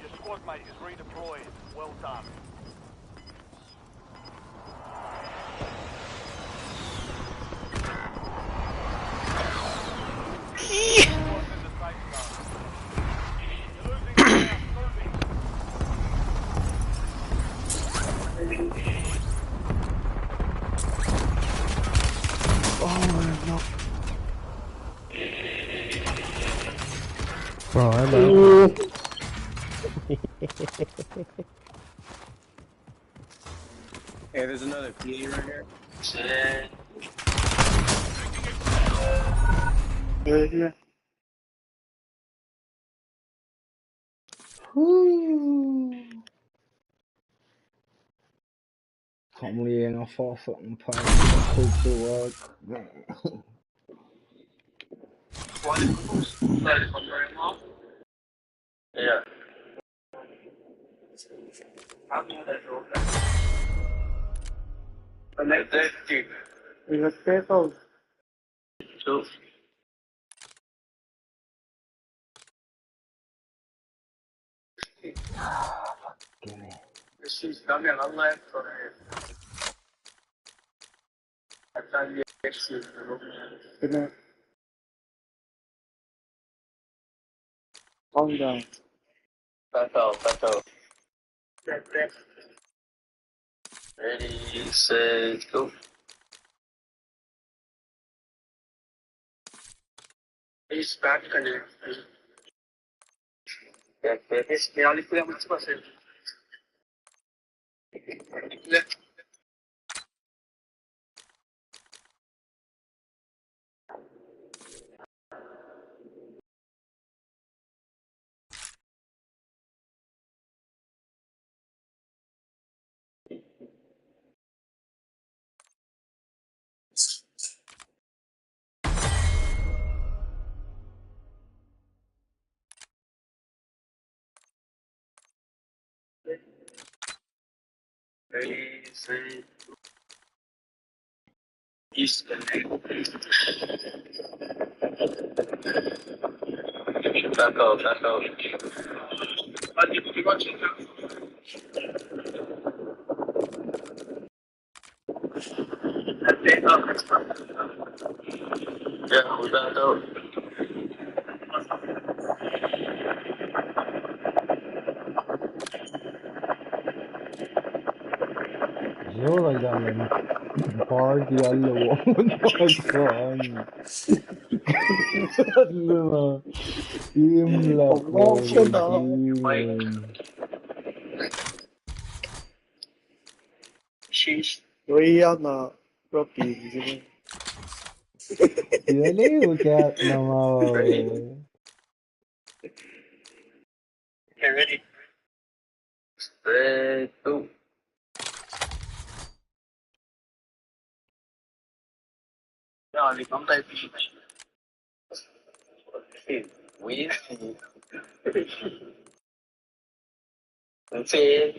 S2: Your squad mate is redeployed. Well done.
S10: Bro, I'm out.
S17: Hey, there's another PA right here.
S1: Yeah.
S3: Can't believe I fought something past cool to work.
S1: Yeah. Connected. In the space of two. This is coming online for a calm down. Back out. Ready, set, go. He's back connect. May only play with person.
S17: East. Back out, back out. Yeah, we back out.
S3: Giola galen party alle woman pagkaan. Ano na. Himla ko. Himla.
S1: Sheesh. Rihanna. Rocky.
S3: Yun cat na
S17: Ready?
S3: mo.
S17: Okay, ready. Spread, go. Yeah, they come type. We see.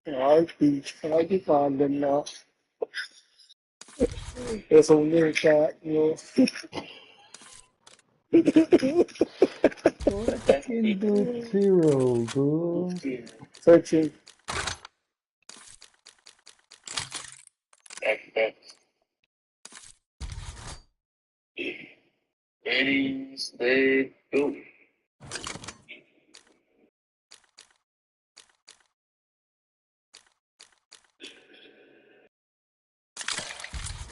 S1: Arti faden na. There's only a cat, you
S3: Fucking dude zero, bro.
S1: Searching.
S17: Ready, steady, go.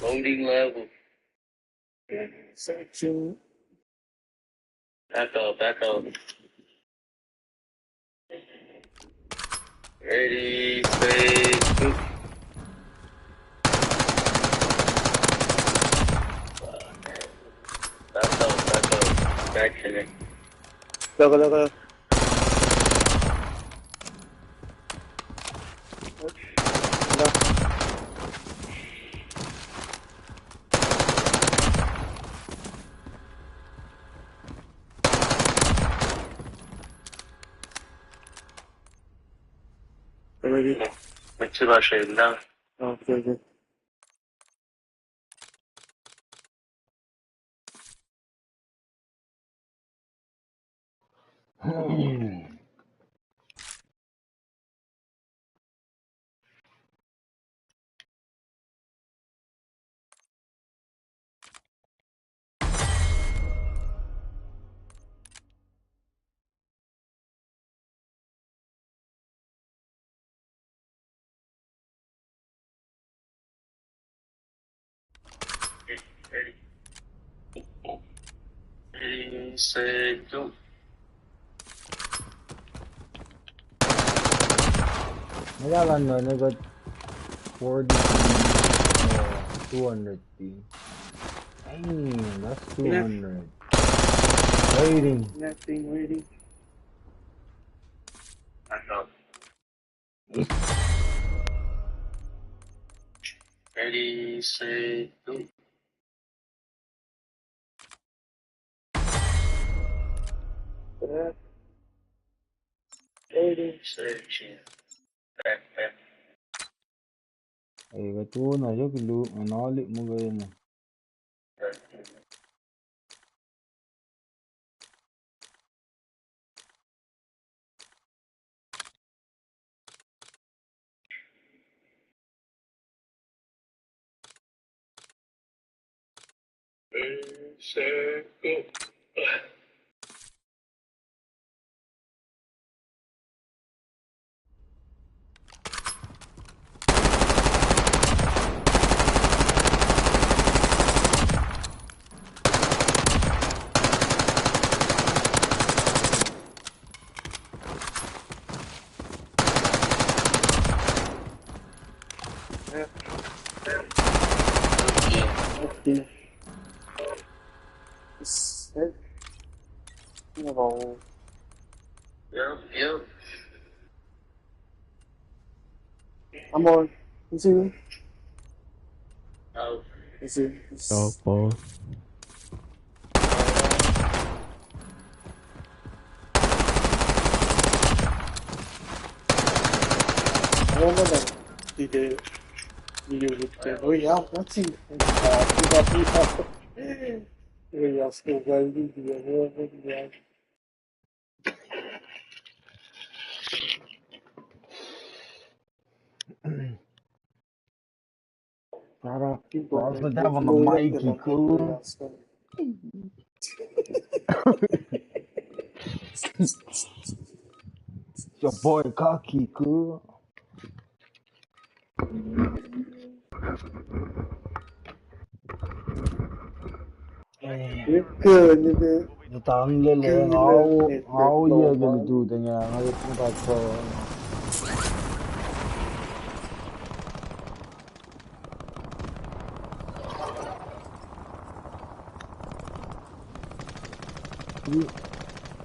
S17: Loading level.
S1: Searching.
S17: Back up, back up. Ready, steady, go. Back up, back up. Back to it.
S1: Look. Ready?
S17: What's your shape now?
S1: Okay.
S17: Ready. Ready, set, go.
S3: Nagalan no, I got 40 200 P. Damn, that's 200. Waiting.
S1: Nothing ready.
S17: Back up. Ready, set, go. Ready, searching. Back.
S3: Eh, katuon na siya, manalik mo kayo mo.
S17: Set, go.
S1: Okay. Set. No.
S17: Yep.
S1: I'm on. You see me?
S17: Out.
S1: You see?
S10: Dog ball.
S1: Olmadan dedi yürüttü. O yapmasın. O yastığı geldi diye. Yani.
S3: What's the devil on the Mikey, cool? It's your boy Cocky, cool. Tang lên lên áo giờ cái tụ thế nhà nó ta cho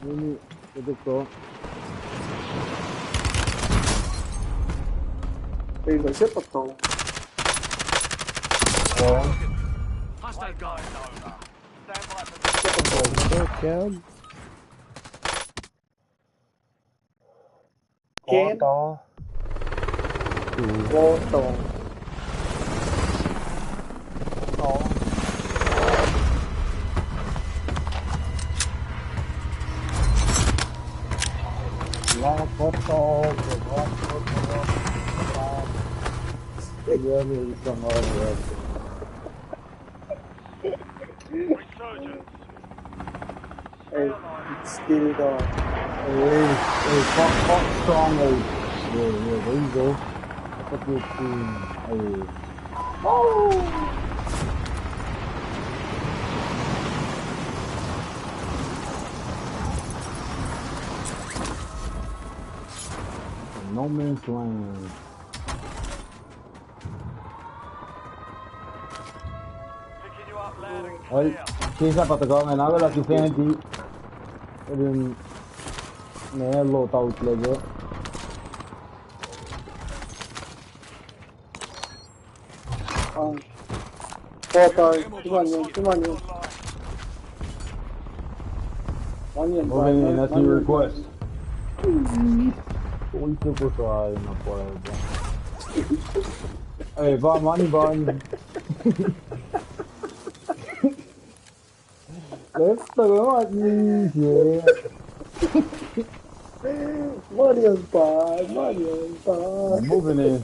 S3: ini itu kok
S1: Đây là xếp tập tổ.
S2: Hostile guard over. Stand by for
S1: Xếp tập tổ.
S10: Down.
S3: có to
S1: Vô tổ.
S3: lo có to giờ mình còn ngồi được
S2: resurgence.
S1: Hey, still going.
S3: hey fuck strong yeah there you go fuck your team hey no man's land.
S2: Picking you up loud and
S3: Ôi, khi sao bắt đầu ngày nào là cái fan thì đừng nè lộ tàu lại chứ. Moving in, that's your request. Ôi, super fly na puerta. Hey, money. Let's go at me, yeah.
S1: Mario's bad.
S3: Moving in.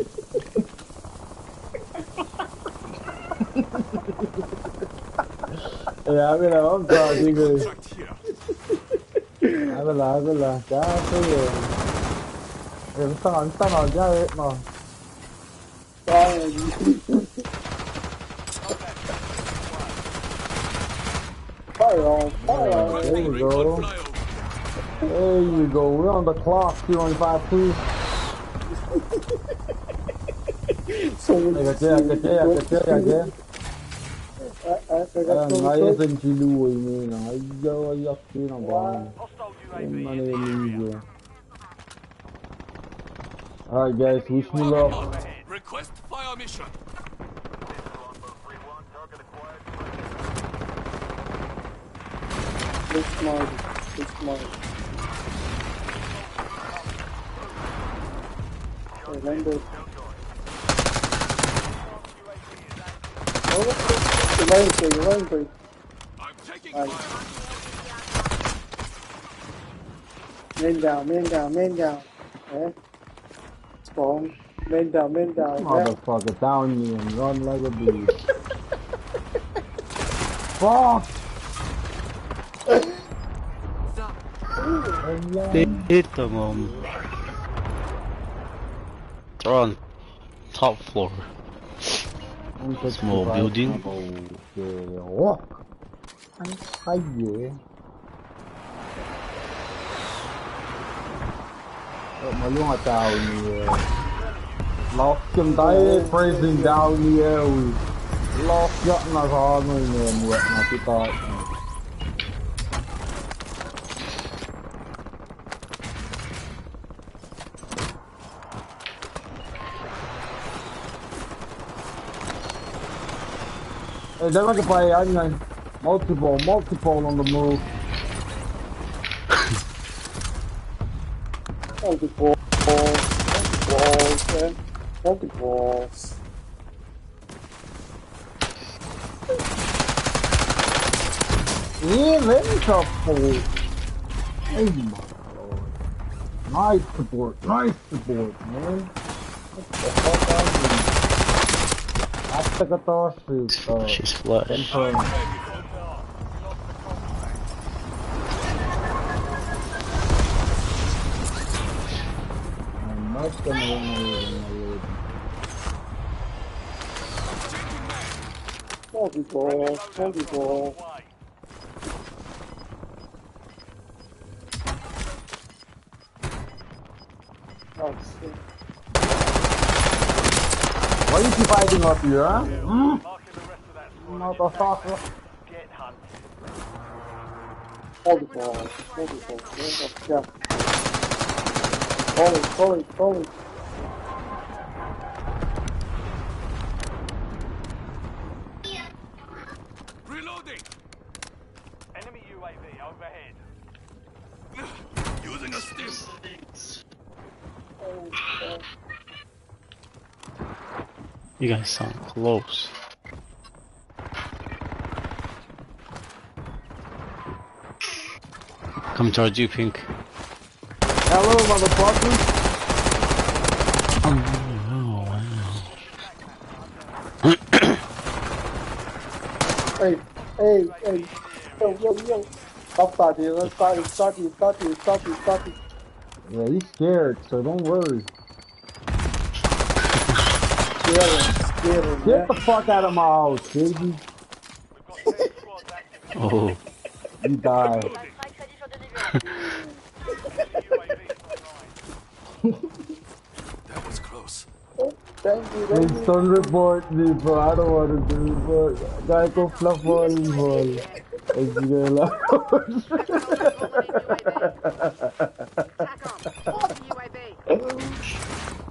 S3: Yeah, I mean, I'm sorry, dude. I will la. Cá cái gì? Em tao nói ra đấy mà.
S1: Fire on.
S3: There you go. There you go. We're on the clock. 2:05. Cái. Ngay dân chỉ lùi mình là ngay dơ khi nào bằng. Em mà này mình giờ. Alright guys, wish me luck.
S5: Request fire mission.
S1: It's smart. Remember. You're running for it.
S5: I'm taking
S1: fire. Man down. Eh? Spawn. Man down.
S3: Motherfucker down me and run like a bee. Fuck!
S14: Hit them. They're on top floor. Small building.
S3: Okay. Hay dễ. Mà luôn là chào nhiều. Lọt chân tay praising down nhiều. Lọt giận là sao người muộn mà cứ tội. Hey, they're like a play, I mean, multiple on the move.
S1: Multiple, okay. Hold the balls.
S3: Yeah, let me talk for it. Oh my god. Nice support, man. What the fuck are you? After the toss,
S14: She's flush.
S3: confirm. I'm not gonna run away.
S1: Hold the ball. Hold the ball. Oh shit.
S3: Why you keep hiding up here, huh? Motherfucker.
S1: Hold the ball. Hold the ball. Yeah. Hold it.
S5: Reloading.
S2: Enemy UAV overhead.
S5: Using a stim.
S14: You guys sound close. Come towards you, Pink.
S3: Hello, motherfucker.
S14: Oh, wow.
S1: Hey. Yo. Stop it.
S3: Yeah, he's scared, so don't worry.
S1: Scare him,
S3: Get the fuck out of my house, baby.
S14: Oh.
S3: You die.
S5: That was close.
S1: Thank you.
S3: Please don't report me, bro. I don't want to do it, bro. Guy, go fluff volleyball. It's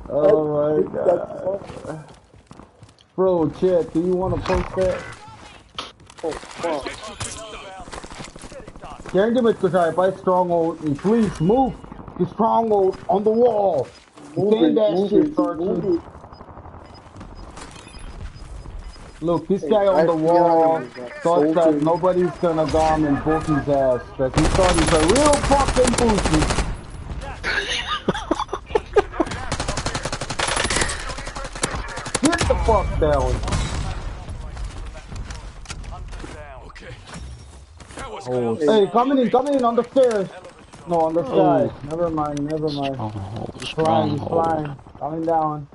S3: oh my god. Bro, chat, do you want to post that?
S1: Oh, fuck.
S3: Can't give it to try by stronghold. And please move the stronghold on the wall. You can't that shit, Sergeant. Look, this guy on the wall thought that nobody's gonna come and book his ass. That he thought he's a real fucking pussy. Get the fuck down.
S5: Okay. That was
S3: Oh,
S5: close.
S3: hey, coming in on the stairs. No, on the
S14: Oh.
S3: sky. Never mind. He's flying. Coming down.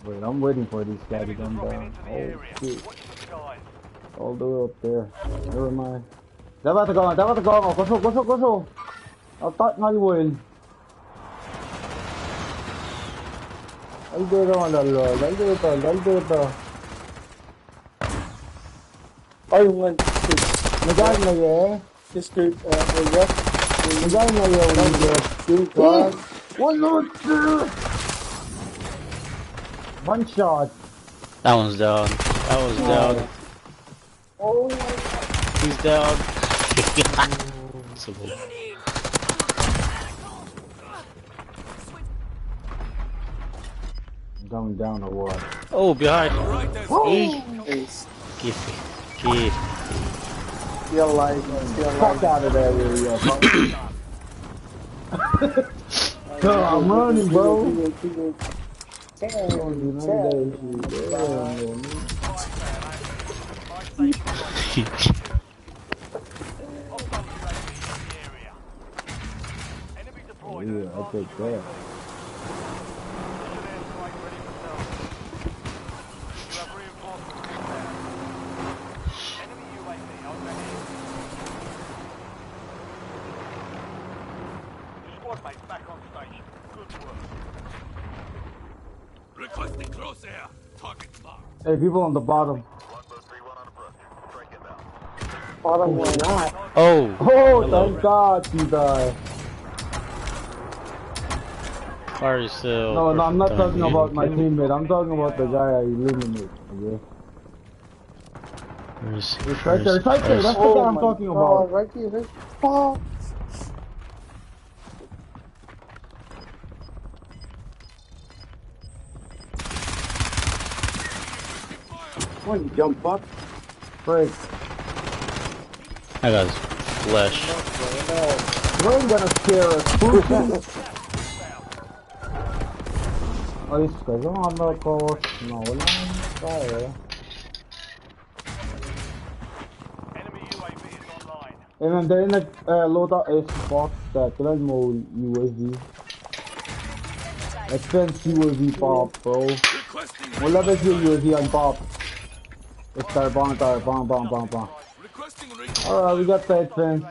S3: Wait, I'm waiting for this guy to come down. Oh shit. All the way up there. Never mind. Dapat go. Kosong. Atak nga yun. Dal dito.
S1: Ay, yung one.
S3: Nagay na ye.
S1: Escape, yes.
S3: Nagay na ye. One shot.
S14: That one's down.
S1: Oh my god.
S14: He's down. So cool.
S3: Going down or what?
S14: Oh, behind.
S1: Ace.
S14: Give me.
S1: Feel like.
S3: Fuck out of that area. I'm running, bro. Yeah, I'll take that.
S2: Squad mates back on station. Good work.
S5: Requesting close air. Target marked.
S3: Hey, people on the bottom.
S1: Bottom one.
S3: Oh, thank God you died.
S14: Fire still.
S3: No, I'm not talking about my teammate. I'm talking about the guy I eliminated. Okay? It's right there. That's the guy I'm talking about.
S1: Right here. Oh. What, you dumb fuck?
S3: Break.
S14: I got flesh.
S3: You ain't gonna scare us, Pussy. Oh, this guy's on the course. No, wala nang tayo. And then they're in the load out a spot that kailan mo UAV. Expense UAV pop, bro. Wala ba si UAV on pop? Let's start bomb. Alright, we got that fence.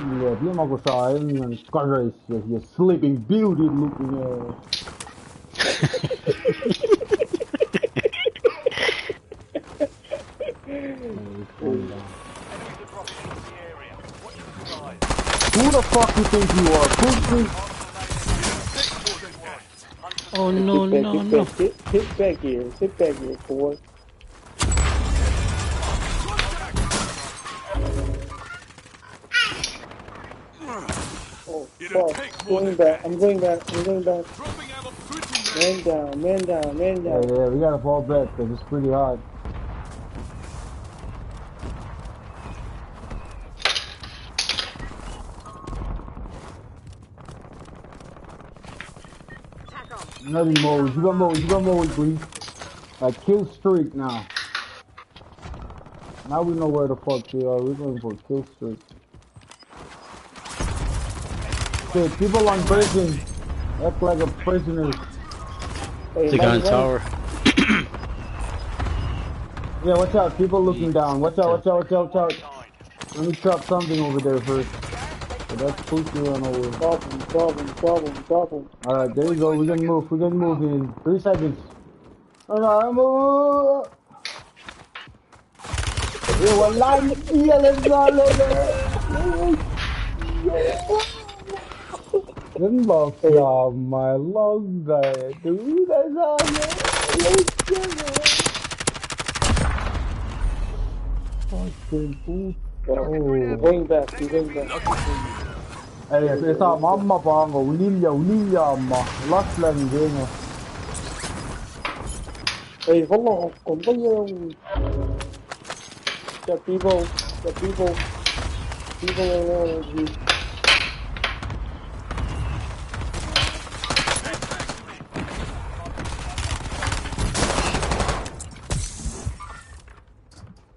S3: Yeah, di mo ko sa akin ng cars, you sleeping beauty looking ass. Who the fuck you think you are, Pussy?
S14: Oh no, no.
S1: Sit back here, boy. Oh, fuck. I'm going back. Man down.
S3: Yeah, we gotta fall back because it's pretty hard. Nothing mode. You got mode, please. Kill streak now. Now we know where the fuck they are. We're going for kill streak. Okay, people on prison. Act like a prisoner.
S14: It's a gun tower.
S3: Yeah, watch out. People looking down. Watch out. Let me chop something over there first. So that's Pussy run over.
S1: Problem.
S3: Alright, there you go. We can move in 3 seconds. Move. والله يا للظالم Inbox y'all my long day, dude. That's all. Fucking food.
S1: Going back.
S3: Hey, esa mamma pango, unilja amma. Laslan gene.
S1: Hey, hold on. The people around you.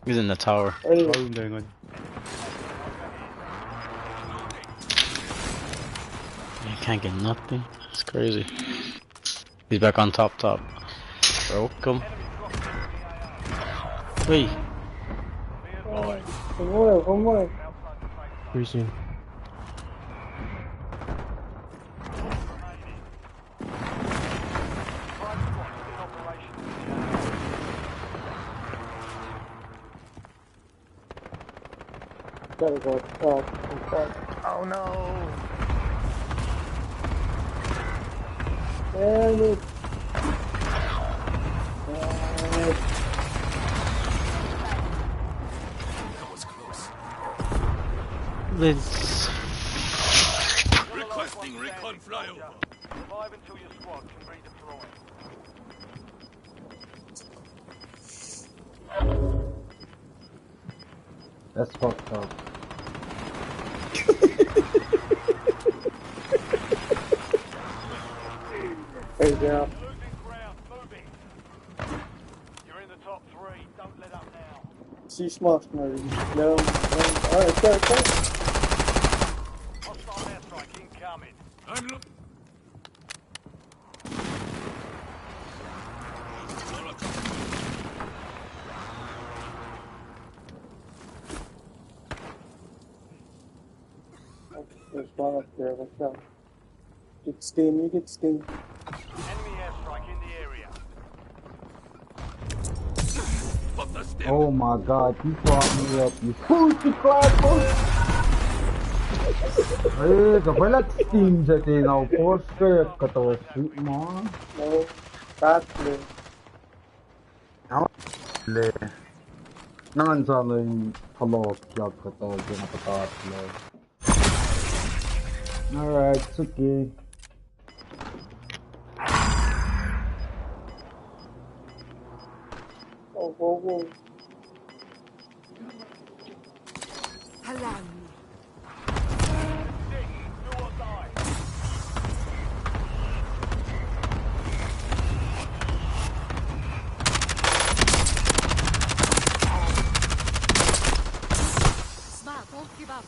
S14: He's in the tower.
S1: Hey.
S14: You can't get nothing. It's crazy. He's back on top. Broke him. Wait.
S1: From where?
S10: Freezing.
S1: Gotta go top.
S4: Oh no!
S1: Damn it.
S14: Let's...
S5: Requesting recon flyover.
S2: Survive until your squad can redeploy.
S3: That's fucked up.
S1: Hey, down.
S2: Losing ground, moving. You're in the top 3. Don't let up now.
S1: See smart, maybe. No. Alright, start.
S2: Hostile airstrike incoming.
S1: There's one up there. Watch out. You get steam.
S2: Enemy airstrike in the area.
S3: Oh my god, you brought me up, you pussy clapper! Hey, kapalat steam sa tinaw, poster katawa shoot mo.
S1: No, tatlo.
S3: Le. Nangan sana yung kalawag club katawa, pinakatatlo. Alright, it's okay.
S1: whoa.
S2: Do or die.
S8: Smile, don't give up.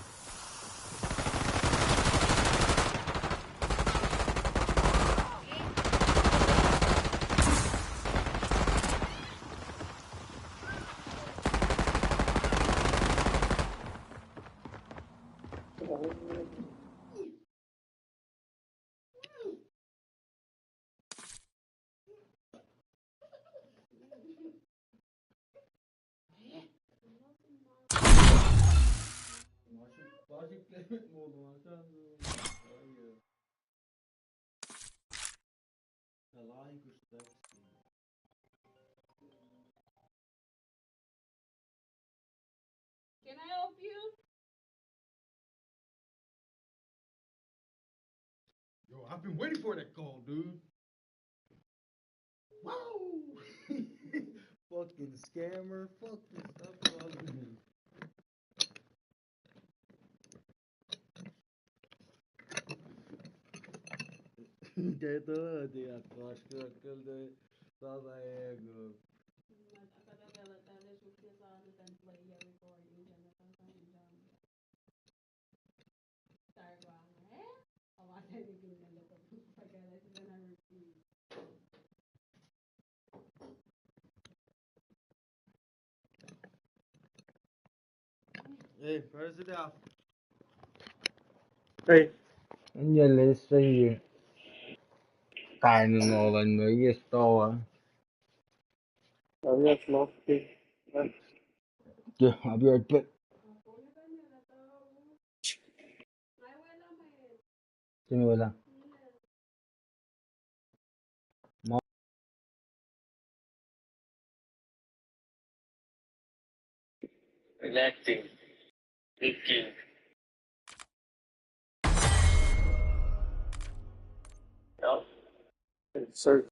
S18: Can I help you?
S11: Yo, I've been waiting for that call, dude. Wow! Fucking scammer. Fuck this stuff. कहता है दिया काश के अक्ल दे सादा ego. Hey, where's it out?
S1: Hey,
S3: Giờ lấy gì? Tài ngồi lên mấy cái store.
S1: I'm not smoking.
S3: Yeah, I'll be right back. Sino wala?
S17: Relaxing. Thinking. No?
S1: Search.